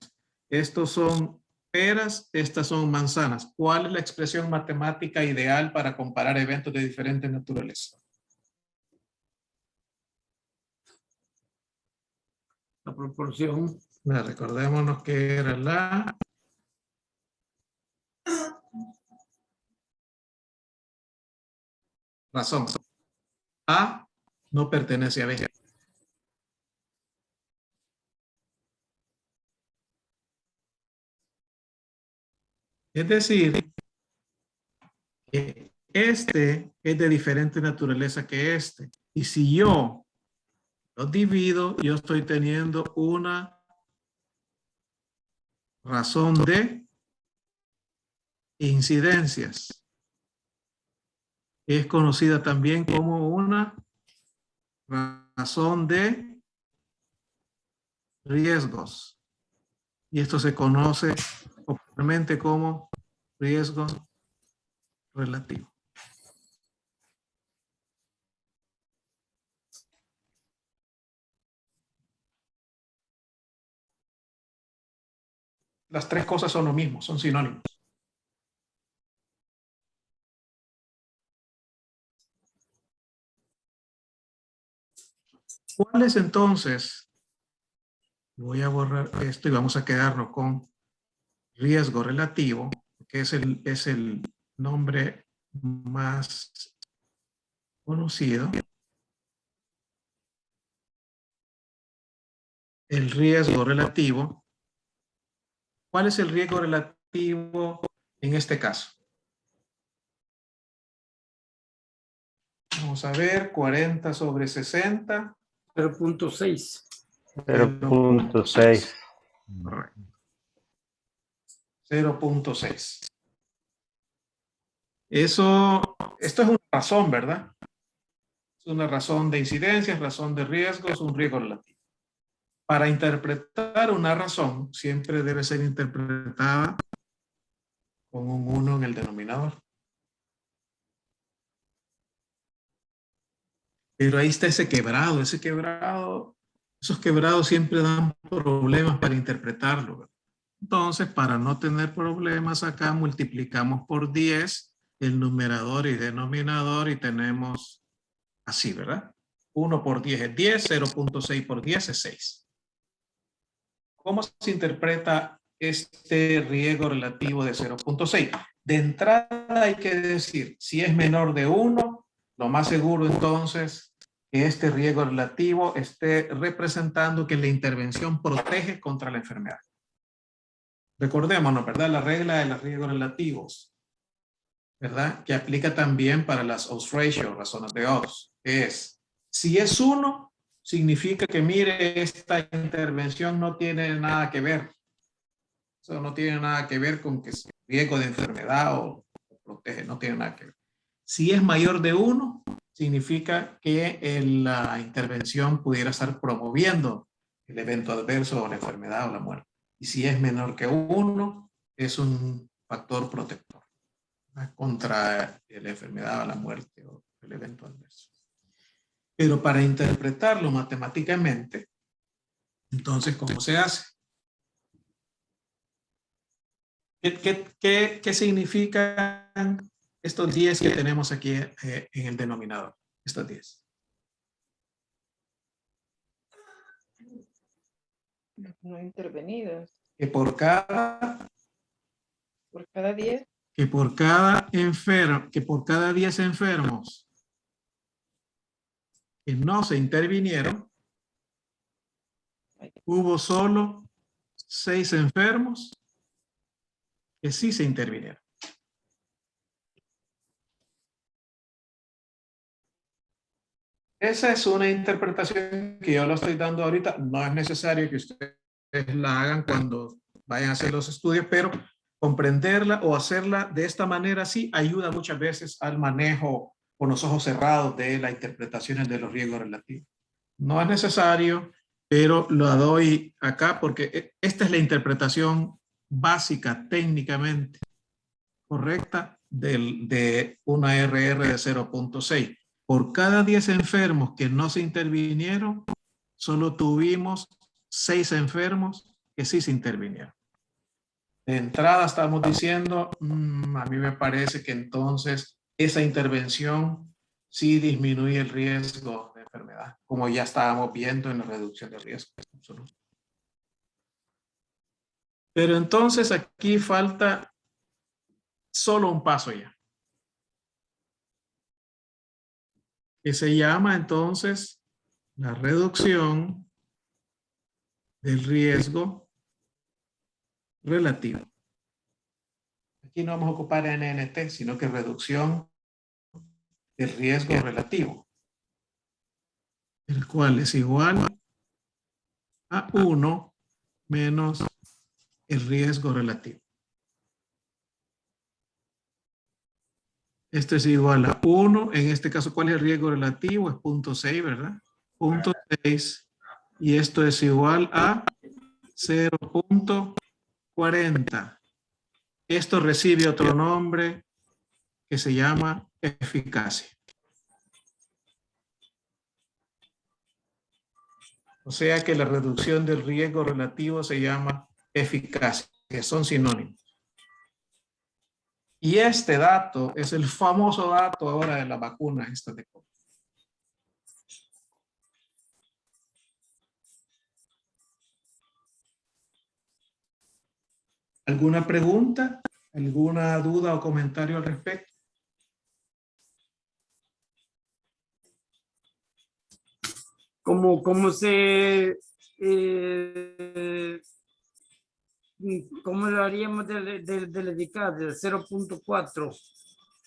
estos son peras, estas son manzanas. ¿Cuál es la expresión matemática ideal para comparar eventos de diferente naturaleza? La proporción. Recordémonos que era la razón. A no pertenece a B. Es decir, que este es de diferente naturaleza que este. Y si yo los divido, yo estoy teniendo una razón de incidencias. Es conocida también como una razón de riesgos. Y esto se conoce popularmente como riesgo relativo. Las tres cosas son lo mismo, son sinónimos. ¿Cuál es entonces? Voy a borrar esto y vamos a quedarnos con riesgo relativo, que es el nombre más conocido. El riesgo relativo. ¿Cuál es el riesgo relativo en este caso? Vamos a ver, 40 sobre 60. 0.6. 0.6. Correcto. 0.6. Esto es una razón, ¿verdad? Es una razón de incidencias, razón de riesgos, un riesgo relativo. Para interpretar una razón, siempre debe ser interpretada con un 1 en el denominador. Pero ahí está ese quebrado, esos quebrados siempre dan problemas para interpretarlo, ¿verdad? Entonces, para no tener problemas acá, multiplicamos por 10 el numerador y denominador y tenemos así, ¿verdad? 1 por 10 es 10, 0.6 por 10 es 6. ¿Cómo se interpreta este riesgo relativo de 0.6? De entrada hay que decir, si es menor de 1, lo más seguro entonces que este riesgo relativo esté representando que la intervención protege contra la enfermedad. Recordémonos, ¿verdad? La regla de los riesgos relativos, ¿verdad? Que aplica también para las odds ratio, razones de odds. Es, si es 1, significa que, mire, esta intervención no tiene nada que ver. Eso no tiene nada que ver con que es riesgo de enfermedad o protege, no tiene nada que ver. Si es mayor de 1, significa que la intervención pudiera estar promoviendo el evento adverso o la enfermedad o la muerte. Y si es menor que 1, es un factor protector, ¿verdad? Contra la enfermedad o la muerte o el evento adverso. Pero para interpretarlo matemáticamente, entonces, ¿cómo se hace? ¿Qué significan estos 10 que tenemos aquí en el denominador? Estos 10. No intervenidos. Que por cada Por cada 10. que por cada 10 enfermos que no se intervinieron, hubo solo 6 enfermos que sí se intervinieron. Esa es una interpretación que yo lo estoy dando ahorita. No es necesario que ustedes la hagan cuando vayan a hacer los estudios, pero comprenderla o hacerla de esta manera sí ayuda muchas veces al manejo con los ojos cerrados de las interpretaciones de los riesgos relativos. No es necesario, pero lo doy acá porque esta es la interpretación básica técnicamente correcta de una RR de 0.6. Por cada 10 enfermos que no se intervinieron, solo tuvimos 6 enfermos que sí se intervinieron. De entrada estamos diciendo, a mí me parece que entonces esa intervención sí disminuye el riesgo de enfermedad, como ya estábamos viendo en la reducción de riesgo. Pero entonces aquí falta solo un paso ya, que se llama entonces la reducción del riesgo relativo. Aquí no vamos a ocupar NNT, sino que reducción del riesgo relativo, el cual es igual a 1 menos el riesgo relativo. Esto es igual a 1. En este caso, ¿cuál es el riesgo relativo? Es 0.6, ¿verdad? 0.6. Y esto es igual a 0.40. Esto recibe otro nombre que se llama eficacia. O sea que la reducción del riesgo relativo se llama eficacia, que son sinónimos. Y este dato es el famoso dato ahora de la vacuna esta de COVID. ¿Alguna pregunta? ¿Alguna duda o comentario al respecto? ¿Cómo lo haríamos del eficaz, del 0.4?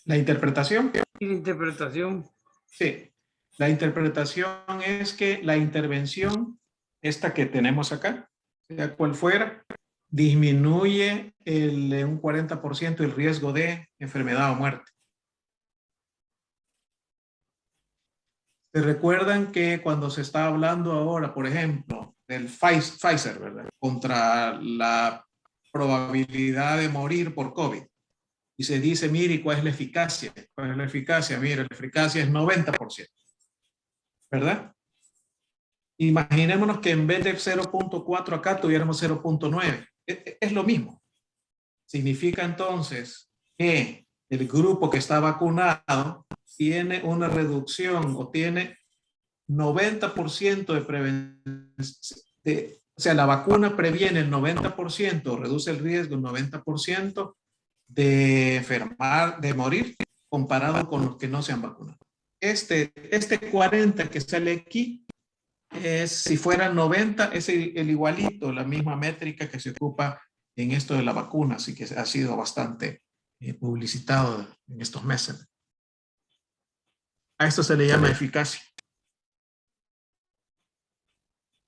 ¿La interpretación? ¿Y la interpretación? Sí. La interpretación es que la intervención, esta que tenemos acá, sea cual fuera, disminuye un 40% el riesgo de enfermedad o muerte. ¿Se recuerdan que cuando se está hablando ahora, por ejemplo, del Pfizer, ¿verdad? Contra la probabilidad de morir por COVID? Y se dice, mire, ¿cuál es la eficacia? ¿Cuál es la eficacia? Mire, la eficacia es 90%. ¿Verdad? Imaginémonos que en vez de 0.4 acá tuviéramos 0.9. Es lo mismo. Significa entonces que el grupo que está vacunado tiene una reducción o tiene 90% de prevención. O sea, la vacuna previene el 90%, reduce el riesgo el 90% de enfermar, de morir, comparado con los que no se han vacunado. este 40 que sale aquí, si fuera 90, es el igualito, la misma métrica que se ocupa en esto de la vacuna, así que ha sido bastante publicitado en estos meses. A esto se le llama eficacia.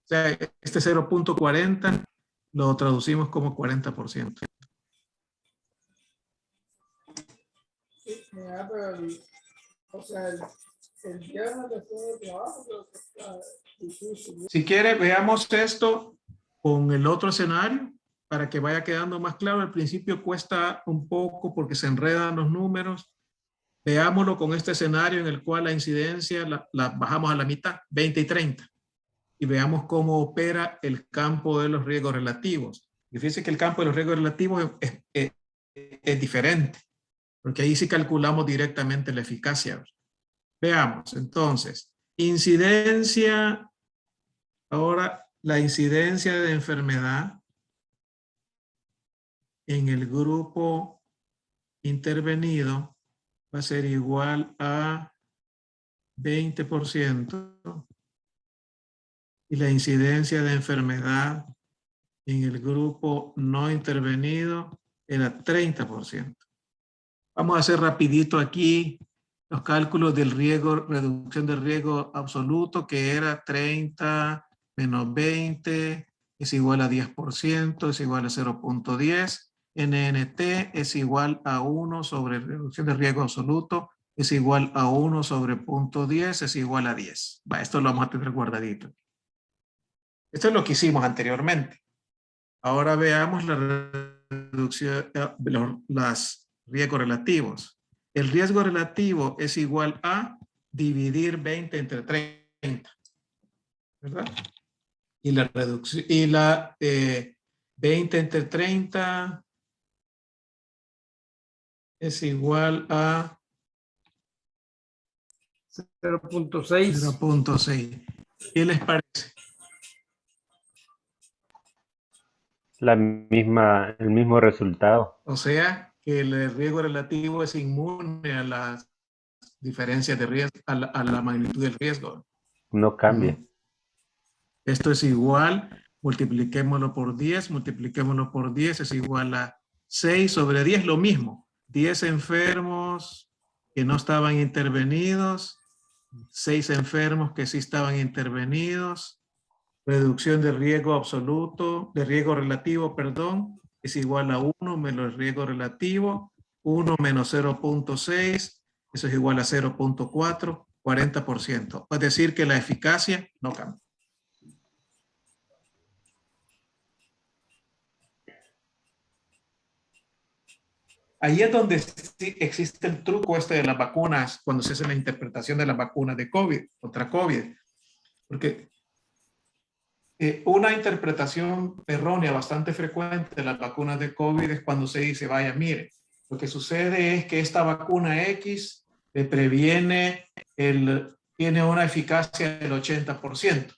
O sea, este 0.40 lo traducimos como 40%. Sí, mira, pero o sea, el viernes después del trabajo, creo que está difícil. Si quiere, veamos esto con el otro escenario para que vaya quedando más claro. Al principio cuesta un poco porque se enredan los números. Veámoslo con este escenario en el cual la incidencia la bajamos a la mitad, 20 y 30. Y veamos cómo opera el campo de los riesgos relativos. Y fíjense que el campo de los riesgos relativos es diferente, porque ahí sí calculamos directamente la eficacia. Veamos, entonces, incidencia, ahora la incidencia de enfermedad en el grupo intervenido va a ser igual a 20%. Y la incidencia de enfermedad en el grupo no intervenido era 30%. Vamos a hacer rapidito aquí los cálculos del riesgo, reducción del riesgo absoluto, que era 30 menos 20 es igual a 10%, es igual a 0.10. NNT es igual a 1 sobre reducción de riesgo absoluto, es igual a 1 sobre 0.10, es igual a 10. Esto lo vamos a tener guardadito. Esto es lo que hicimos anteriormente. Ahora veamos la reducción, los riesgos relativos. El riesgo relativo es igual a dividir 20 entre 30. ¿Verdad? Y la reducción, 20 entre 30 es igual a 0.6. 0.6. ¿Qué les parece? El mismo resultado. O sea, que el riesgo relativo es inmune a las diferencias de riesgo, a la magnitud del riesgo. No cambia. Esto es igual, multipliquémoslo por 10, multipliquémoslo por 10 es igual a 6 sobre 10, lo mismo. 10 enfermos que no estaban intervenidos, 6 enfermos que sí estaban intervenidos. Reducción de riesgo absoluto, de riesgo relativo, perdón, es igual a 1 menos el riesgo relativo, 1 menos 0.6, eso es igual a 0.4, 40%. Es decir, que la eficacia no cambia. Ahí es donde sí existe el truco de las vacunas, cuando se hace la interpretación de las vacunas de COVID, contra COVID. Porque una interpretación errónea bastante frecuente de las vacunas de COVID es cuando se dice, vaya, mire, lo que sucede es que esta vacuna X le previene, tiene una eficacia del 80%.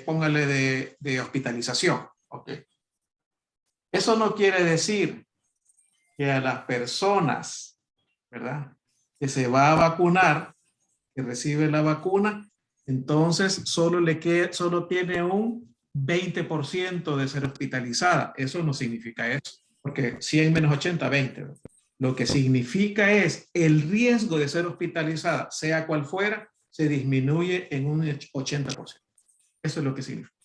Póngale de hospitalización. Okay. Eso no quiere decir que a las personas, ¿verdad?, que se va a vacunar, que recibe la vacuna, entonces solo tiene un 20% de ser hospitalizada. Eso no significa eso, porque 100 menos 80, 20. Lo que significa es el riesgo de ser hospitalizada, sea cual fuera, se disminuye en un 80%. Eso es lo que significa.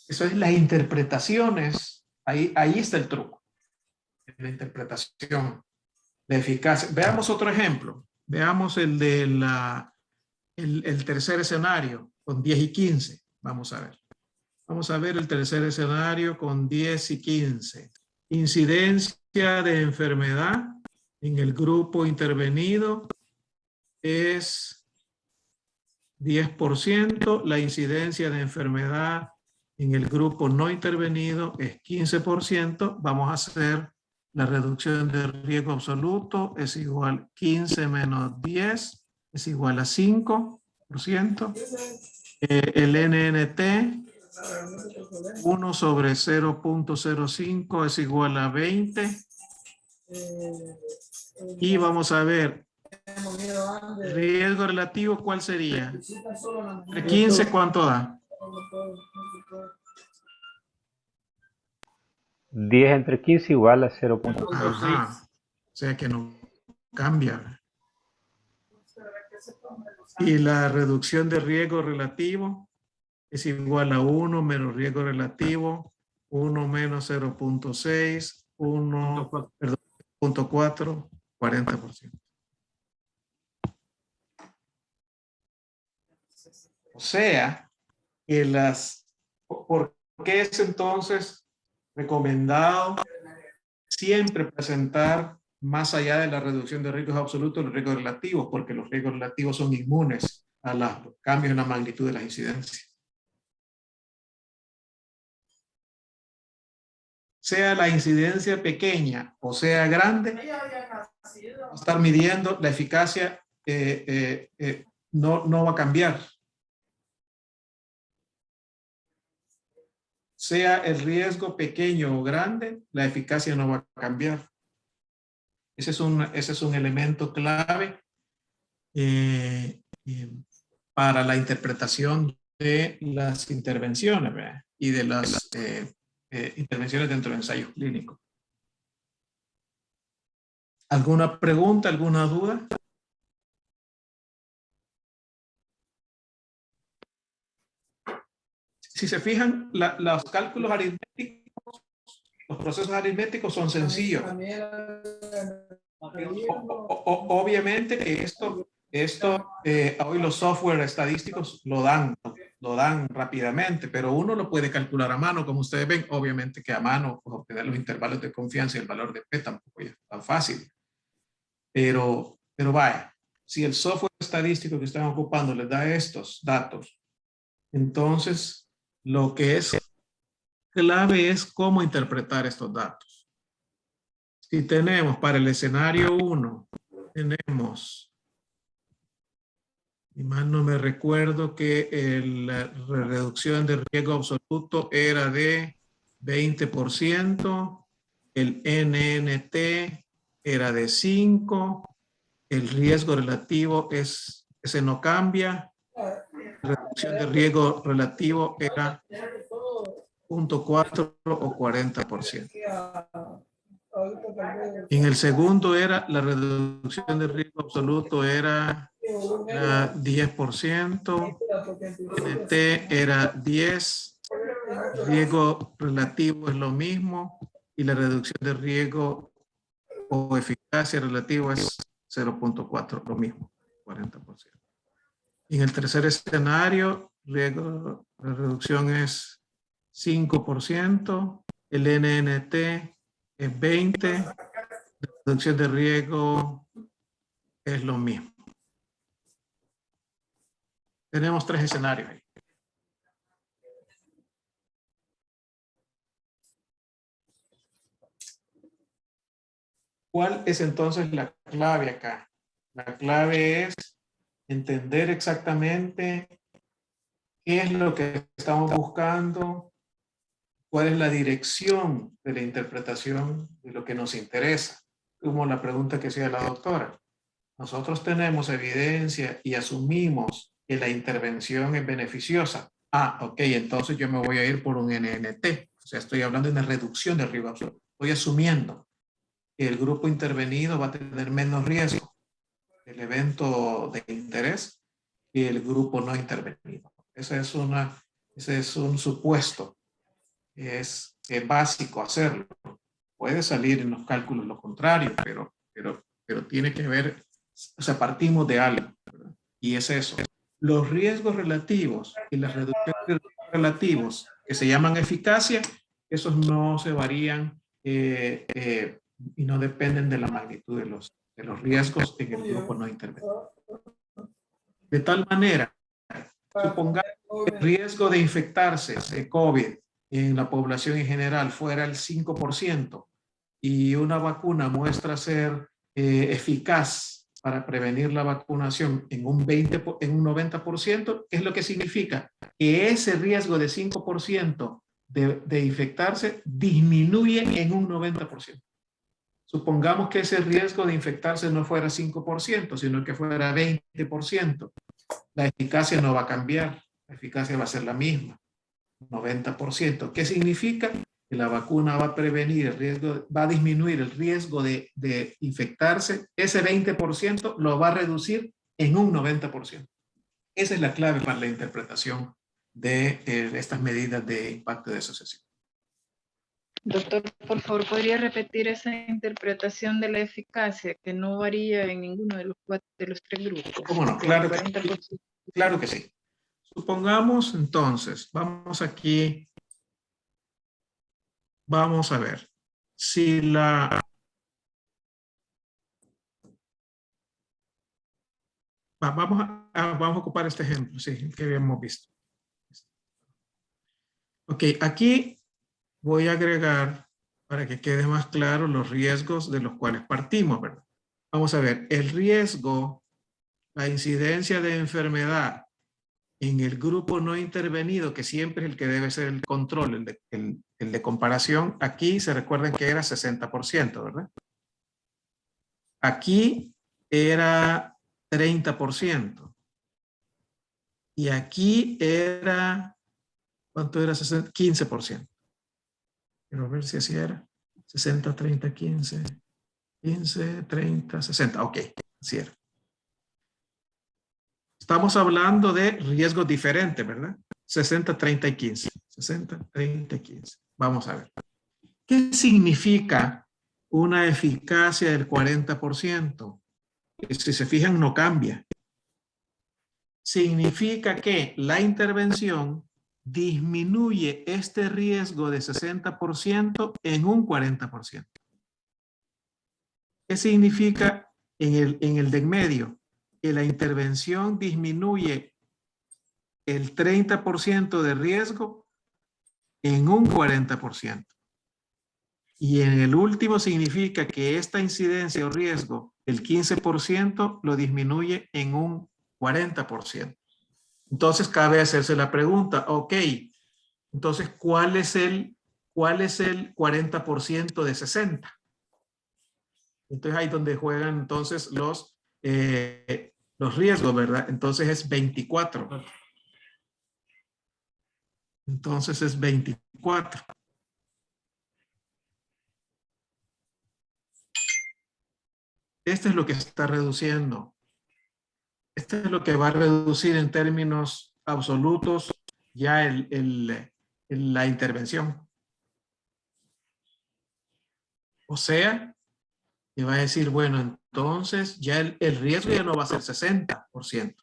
Eso es las interpretaciones. Ahí está el truco. La interpretación de eficacia. Veamos otro ejemplo. Veamos el de el tercer escenario con 10 y 15. Vamos a ver. Vamos a ver el tercer escenario con 10 y 15. Incidencia de enfermedad en el grupo intervenido es 10%. La incidencia de enfermedad en el grupo no intervenido es 15%. Vamos a hacer la reducción de riesgo absoluto. Es igual 15 menos 10. Es igual a 5%. El NNT, 1 sobre 0.05 es igual a 20. Y vamos a ver, tenemos miedo antes. Riesgo relativo, ¿cuál sería? Visitan solo en la mañana. ¿De 15 cuánto da? 10 entre 15 igual a 0.6. Ajá. O sea que no cambia. Y la reducción de riesgo relativo es igual a 1 menos riesgo relativo, 1 menos 0.6, 1, perdón, 0.4, 40%. O sea, que ¿por qué es entonces recomendado siempre presentar más allá de la reducción de riesgos absolutos los riesgos relativos? Porque los riesgos relativos son inmunes a los cambios en la magnitud de las incidencias. Sea la incidencia pequeña o sea grande, estar midiendo la eficacia no va a cambiar. Sea el riesgo pequeño o grande, la eficacia no va a cambiar. Ese es un elemento clave para la interpretación de las intervenciones, ¿verdad? Y de las intervenciones dentro de ensayos clínicos. ¿Alguna pregunta, alguna duda? Si se fijan, los cálculos aritméticos, los procesos aritméticos son sencillos. Obviamente que esto hoy los software estadísticos lo dan rápidamente, pero uno lo puede calcular a mano, como ustedes ven. Obviamente que a mano, pues, obtener los intervalos de confianza y el valor de P tampoco es tan fácil. Pero vaya, si el software estadístico que están ocupando les da estos datos, entonces lo que es clave es cómo interpretar estos datos. Si tenemos para el escenario 1, tenemos, y más no me recuerdo, que la reducción de riesgo absoluto era de 20%, el NNT era de 5, el riesgo relativo ese no cambia, la reducción de riesgo relativo era 0.4 o 40%. En el segundo era la reducción de riesgo absoluto era 10%, NT era 10, riesgo relativo es lo mismo y la reducción de riesgo o eficacia relativo es 0.4, lo mismo, 40%. En el tercer escenario, la reducción es 5%, el NNT es 20, la reducción de riesgo es lo mismo. Tenemos 3 escenarios ahí. ¿Cuál es entonces la clave acá? La clave es entender exactamente qué es lo que estamos buscando, cuál es la dirección de la interpretación de lo que nos interesa, como la pregunta que hacía la doctora. Nosotros tenemos evidencia y asumimos que la intervención es beneficiosa. Ok, entonces yo me voy a ir por un NNT. O sea, estoy hablando de una reducción del riesgo absoluto. Estoy asumiendo que el grupo intervenido va a tener menos riesgo del evento de interés que el grupo no intervenido. Ese es un supuesto. Es básico hacerlo. Puede salir en los cálculos lo contrario, pero tiene que ver, o sea, partimos de algo, ¿verdad? Y es eso. Los riesgos relativos y las reducciones de riesgos relativos que se llaman eficacia, esos no se varían y no dependen de la magnitud de los riesgos en el grupo no intervenido. De tal manera, supongamos que el riesgo de infectarse de COVID en la población en general fuera el 5% y una vacuna muestra ser eficaz para prevenir la vacunación en un 90%, ¿qué es lo que significa? Que ese riesgo de 5% de infectarse disminuye en un 90%. Supongamos que ese riesgo de infectarse no fuera 5%, sino que fuera 20%. La eficacia no va a cambiar, la eficacia va a ser la misma, 90%. ¿Qué significa? Que la vacuna va a prevenir el riesgo, va a disminuir el riesgo de infectarse. Ese 20% lo va a reducir en un 90%. Esa es la clave para la interpretación de estas medidas de impacto de asociación. Doctor, por favor, ¿podría repetir esa interpretación de la eficacia que no varía en ninguno de los tres grupos? ¿Cómo no? Claro que, claro que sí. Supongamos entonces, vamos aquí, vamos a ver, si la... Vamos a ocupar este ejemplo, sí, que habíamos visto. Ok, aquí voy a agregar, para que quede más claro, los riesgos de los cuales partimos, ¿verdad? Vamos a ver, el riesgo, la incidencia de enfermedad en el grupo no intervenido, que siempre es el que debe ser el control, el de comparación, aquí se recuerdan que era 60%, ¿verdad? Aquí era 30%. Y aquí era, ¿cuánto era? 15%. Quiero ver si así era. 60, 30, 15. 15, 30, 60. Ok, así era. Estamos hablando de riesgos diferentes, ¿verdad? 60, 30 y 15. 60, 30 y 15. Vamos a ver. ¿Qué significa una eficacia del 40%? Si se fijan, no cambia. Significa que la intervención disminuye este riesgo de 60% en un 40%. ¿Qué significa en el de en medio? Que la intervención disminuye el 30% de riesgo en un 40%. Y en el último significa que esta incidencia o riesgo, el 15%, lo disminuye en un 40%. Entonces cabe hacerse la pregunta, ok, entonces ¿cuál es el 40% de 60? Entonces ahí es donde juegan entonces los riesgos, ¿verdad? Entonces es 24. Entonces es 24. Este es lo que está reduciendo. Este es lo que va a reducir en términos absolutos ya la intervención. O sea, que va a decir, bueno, entonces ya el riesgo ya no va a ser 60%.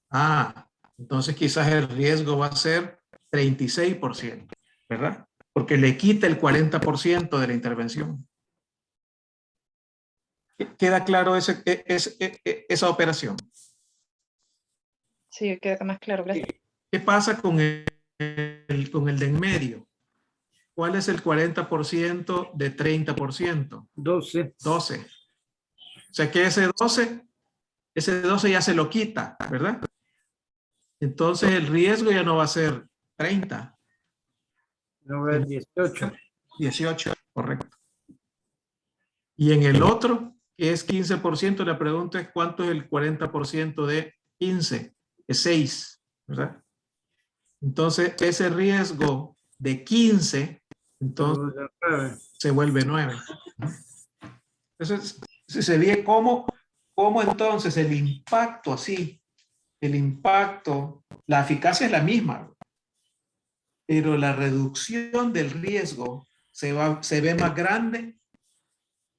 Ah, entonces quizás el riesgo va a ser 36%, ¿verdad? Porque le quita el 40% de la intervención. ¿Queda claro esa operación? Sí, queda más claro, gracias. ¿Qué pasa con el de en medio? ¿Cuál es el 40% de 30%? 12. 12. O sea que ese 12 ya se lo quita, ¿verdad? Entonces el riesgo ya no va a ser 30. No va a ser 18. 18, correcto. Y en el otro, que es 15%, la pregunta es ¿cuánto es el 40% de 15? Es 6, ¿verdad? Entonces ese riesgo de 15, entonces se vuelve 9. Entonces se ve cómo entonces el impacto así, la eficacia es la misma, pero la reducción del riesgo se ve más grande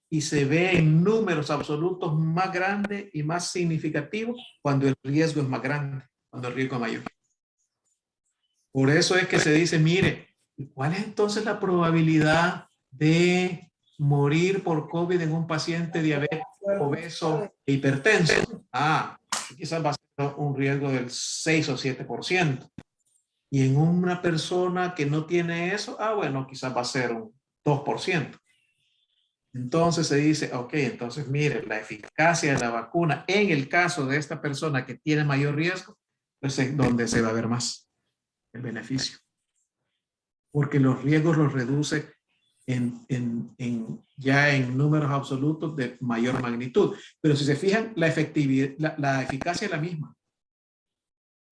y se ve en números absolutos más grandes y más significativos cuando el riesgo es más grande, cuando el riesgo es mayor. Por eso es que se dice, mire, ¿cuál es entonces la probabilidad de morir por COVID en un paciente diabético, obeso e hipertenso? Ah, quizás va a ser un riesgo del 6 o 7%. Y en una persona que no tiene eso, bueno, quizás va a ser un 2%. Entonces se dice, ok, entonces mire, la eficacia de la vacuna en el caso de esta persona que tiene mayor riesgo, pues es donde se va a ver más el beneficio. Porque los riesgos los reduce ya en números absolutos de mayor magnitud. Pero si se fijan, la efectividad, la eficacia es la misma.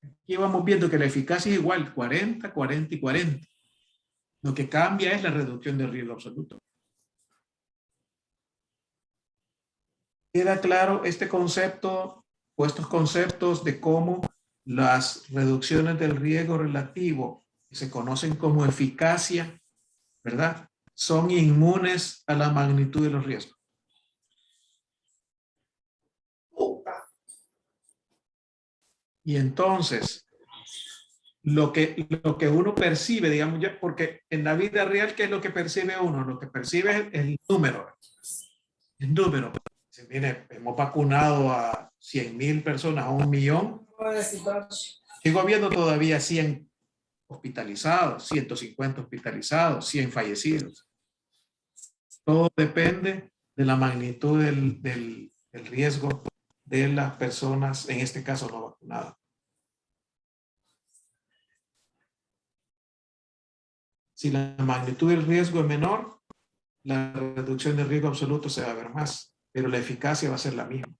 Aquí vamos viendo que la eficacia es igual, 40, 40 y 40. Lo que cambia es la reducción del riesgo absoluto. ¿Queda claro este concepto o estos conceptos de cómo las reducciones del riesgo relativo, que se conocen como eficacia, ¿verdad?, son inmunes a la magnitud de los riesgos? Y entonces, lo que uno percibe, digamos, ya, porque en la vida real, ¿qué es lo que percibe uno? Lo que percibe es el número. El número. Si, mire, hemos vacunado a 100,000 personas, a 1,000,000. Sigo habiendo todavía 100 hospitalizados, 150 hospitalizados, 100 fallecidos. Todo depende de la magnitud del riesgo de las personas, en este caso no vacunadas. Si la magnitud del riesgo es menor, la reducción del riesgo absoluto se va a ver más, pero la eficacia va a ser la misma.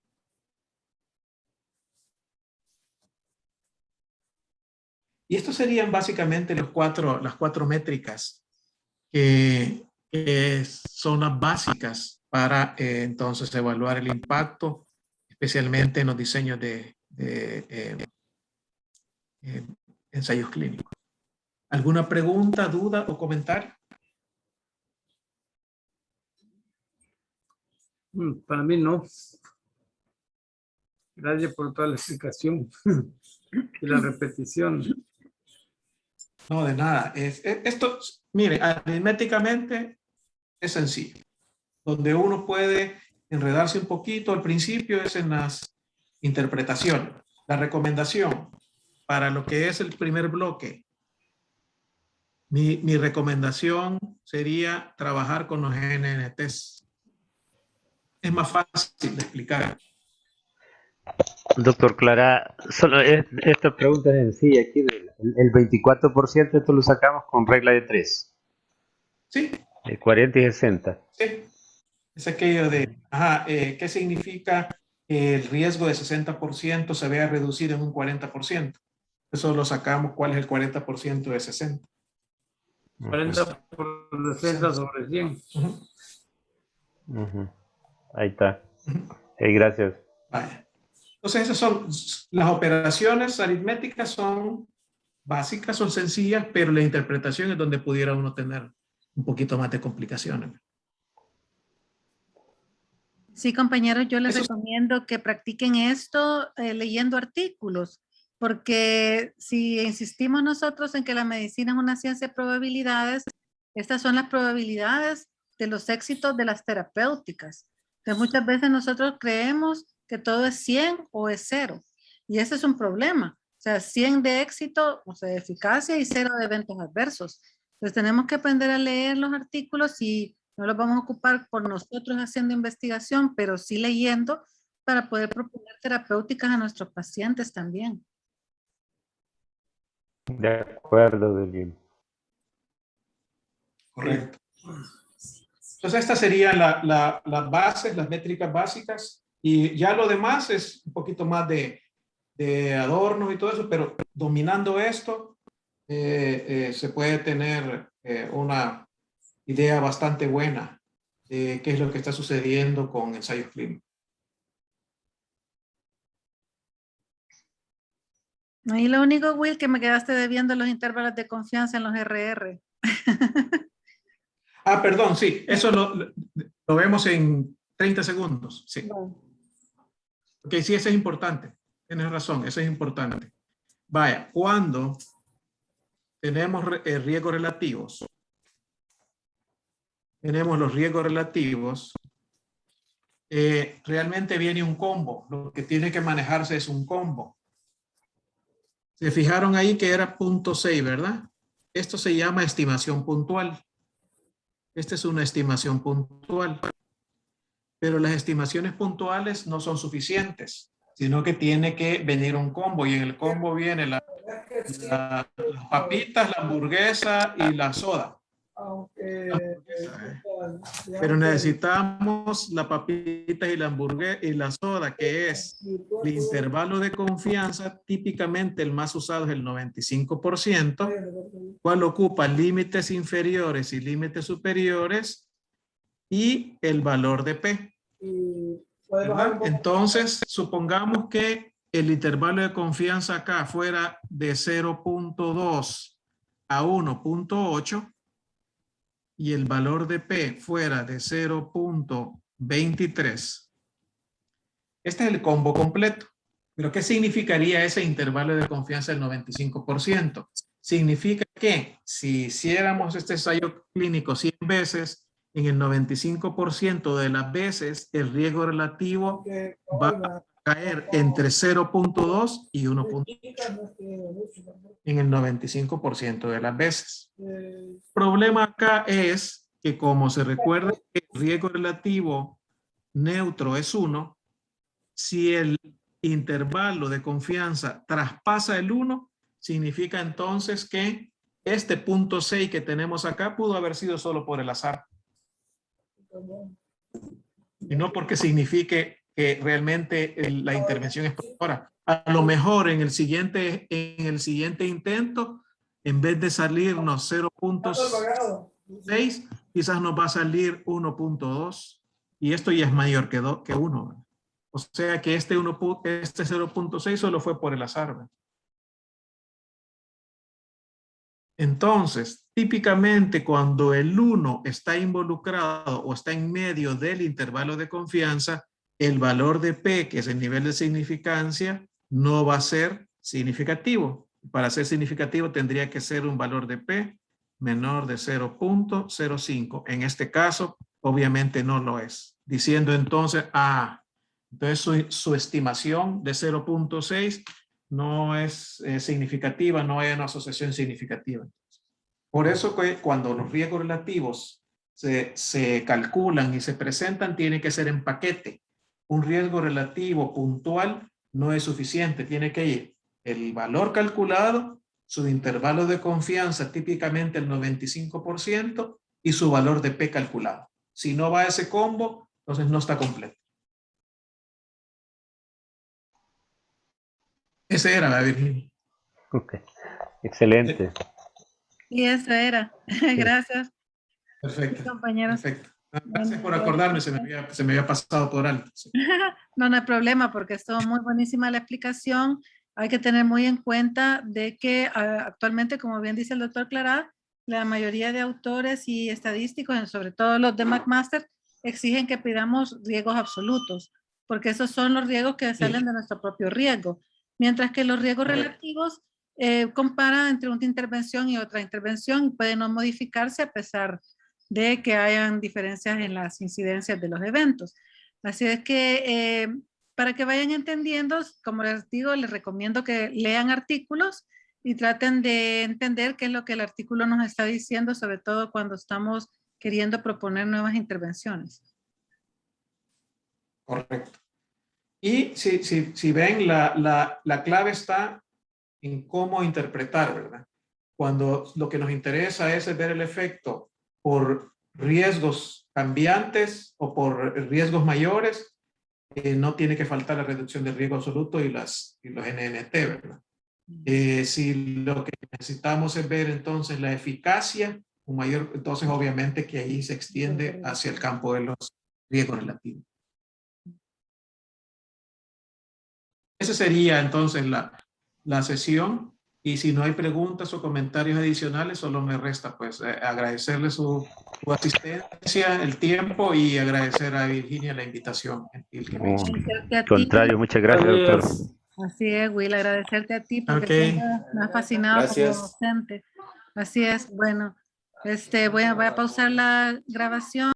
Y estos serían básicamente las cuatro métricas que son las básicas para entonces evaluar el impacto, especialmente en los diseños de ensayos clínicos. ¿Alguna pregunta, duda o comentario? Para mí no. Gracias por toda la explicación y la repetición. No, de nada. Esto, mire, aritméticamente es sencillo. Donde uno puede enredarse un poquito al principio es en las interpretaciones. La recomendación para lo que es el primer bloque, mi recomendación sería trabajar con los NNTs. Es más fácil de explicar. Doctor Clara, solo esta pregunta es sencilla aquí. El 24% esto lo sacamos con regla de 3. Sí. El 40 y 60. Sí. Es aquello de, ¿qué significa que el riesgo de 60% se vea reducido en un 40%? Eso lo sacamos, ¿cuál es el 40% de 60? 40 por 60 sobre 100. Ahí está. Gracias. Vaya. Entonces, esas son las operaciones aritméticas, son básicas, son sencillas, pero la interpretación es donde pudiera uno tener un poquito más de complicaciones. Sí, compañeros, yo les Eso- recomiendo que practiquen esto leyendo artículos, porque si insistimos nosotros en que la medicina es una ciencia de probabilidades, estas son las probabilidades de los éxitos de las terapéuticas. Entonces, muchas veces nosotros creemos que todo es 100 o es 0, y ese es un problema. O sea, 100 de éxito, o sea, de eficacia, y 0 de eventos adversos. Entonces, tenemos que aprender a leer los artículos y no los vamos a ocupar por nosotros haciendo investigación, pero sí leyendo para poder proponer terapéuticas a nuestros pacientes también. De acuerdo, Delvin. Correcto. Entonces, estas serían las bases, las métricas básicas, y ya lo demás es un poquito más de adornos y todo eso, pero dominando esto, se puede tener una idea bastante buena de qué es lo que está sucediendo con ensayos clínicos. Y lo único, Will, que me quedaste debiendo los intervalos de confianza en los RR. Perdón, sí, eso lo vemos en 30 segundos. Sí. Bueno. Ok, sí, eso es importante. Tienes razón, eso es importante. Vaya, cuando tenemos riesgos relativos, tenemos los riesgos relativos, realmente viene un combo. Lo que tiene que manejarse es un combo. Se fijaron ahí que era 0.6, ¿verdad? Esto se llama estimación puntual. Esta es una estimación puntual. Pero las estimaciones puntuales no son suficientes, sino que tiene que venir un combo. Y en el combo viene las papitas, la hamburguesa y la soda. aunque Pero necesitamos la papita y la hamburguesa y la soda, que es el intervalo de confianza. Típicamente el más usado es el 95%, cual ocupa límites inferiores y límites superiores y el valor de P. ¿Verdad? Entonces, supongamos que el intervalo de confianza acá fuera de 0.2 a 1.8 y el valor de P fuera de 0.23. Este es el combo completo. ¿Pero qué significaría ese intervalo de confianza del 95%? Significa que si hiciéramos este ensayo clínico 100 veces, en el 95% de las veces el riesgo relativo va a caer entre 0.2 y 1.8 en el 95% de las veces. El problema acá es que, como se recuerda que el riesgo relativo neutro es 1, si el intervalo de confianza traspasa el 1, significa entonces que este 0.6 que tenemos acá pudo haber sido solo por el azar. Y no porque signifique que realmente la intervención es protectora. A lo mejor en el siguiente intento, en vez de salirnos 0.6, quizás nos va a salir 1.2 y esto ya es mayor que 1. O sea que este 0.6 solo fue por el azar, ¿verdad? Entonces, típicamente cuando el 1 está involucrado o está en medio del intervalo de confianza, el valor de P, que es el nivel de significancia, no va a ser significativo. Para ser significativo tendría que ser un valor de P menor de 0.05. En este caso, obviamente no lo es. Diciendo entonces, entonces su estimación de 0.6 no es significativa, no hay una asociación significativa. Por eso que cuando los riesgos relativos se calculan y se presentan, tiene que ser en paquete. Un riesgo relativo puntual no es suficiente, tiene que ir el valor calculado, su intervalo de confianza, típicamente el 95%, y su valor de P calculado. Si no va ese combo, entonces no está completo. Ese era, Virginia. Ok. Excelente. Y eso era. Gracias, Perfecto. compañeros. Perfecto. Gracias por acordarme, se me había pasado por alto. Sí. No, no hay problema porque estuvo muy buenísima la explicación. Hay que tener muy en cuenta de que actualmente, como bien dice el doctor Clará, la mayoría de autores y estadísticos, sobre todo los de McMaster, exigen que pidamos riesgos absolutos, porque esos son los riesgos que salen de nuestro propio riesgo. Mientras que los riesgos relativos comparan entre una intervención y otra intervención y pueden no modificarse a pesar de que hayan diferencias en las incidencias de los eventos. Así es que para que vayan entendiendo, como les digo, les recomiendo que lean artículos y traten de entender qué es lo que el artículo nos está diciendo, sobre todo cuando estamos queriendo proponer nuevas intervenciones. Correcto. Y si ven, la clave está en cómo interpretar, ¿verdad? Cuando lo que nos interesa es ver el efecto por riesgos cambiantes o por riesgos mayores, no tiene que faltar la reducción del riesgo absoluto y los NNT, ¿verdad? Si lo que necesitamos es ver entonces la eficacia, un mayor, entonces obviamente que ahí se extiende hacia el campo de los riesgos relativos. Esa sería entonces la sesión. Y si no hay preguntas o comentarios adicionales, solo me resta pues agradecerle su asistencia, el tiempo y agradecer a Virginia la invitación. Al contrario, muchas gracias, doctor. Así es, Will, agradecerte a ti porque me ha fascinado como docente. Así es, bueno, voy a pausar la grabación.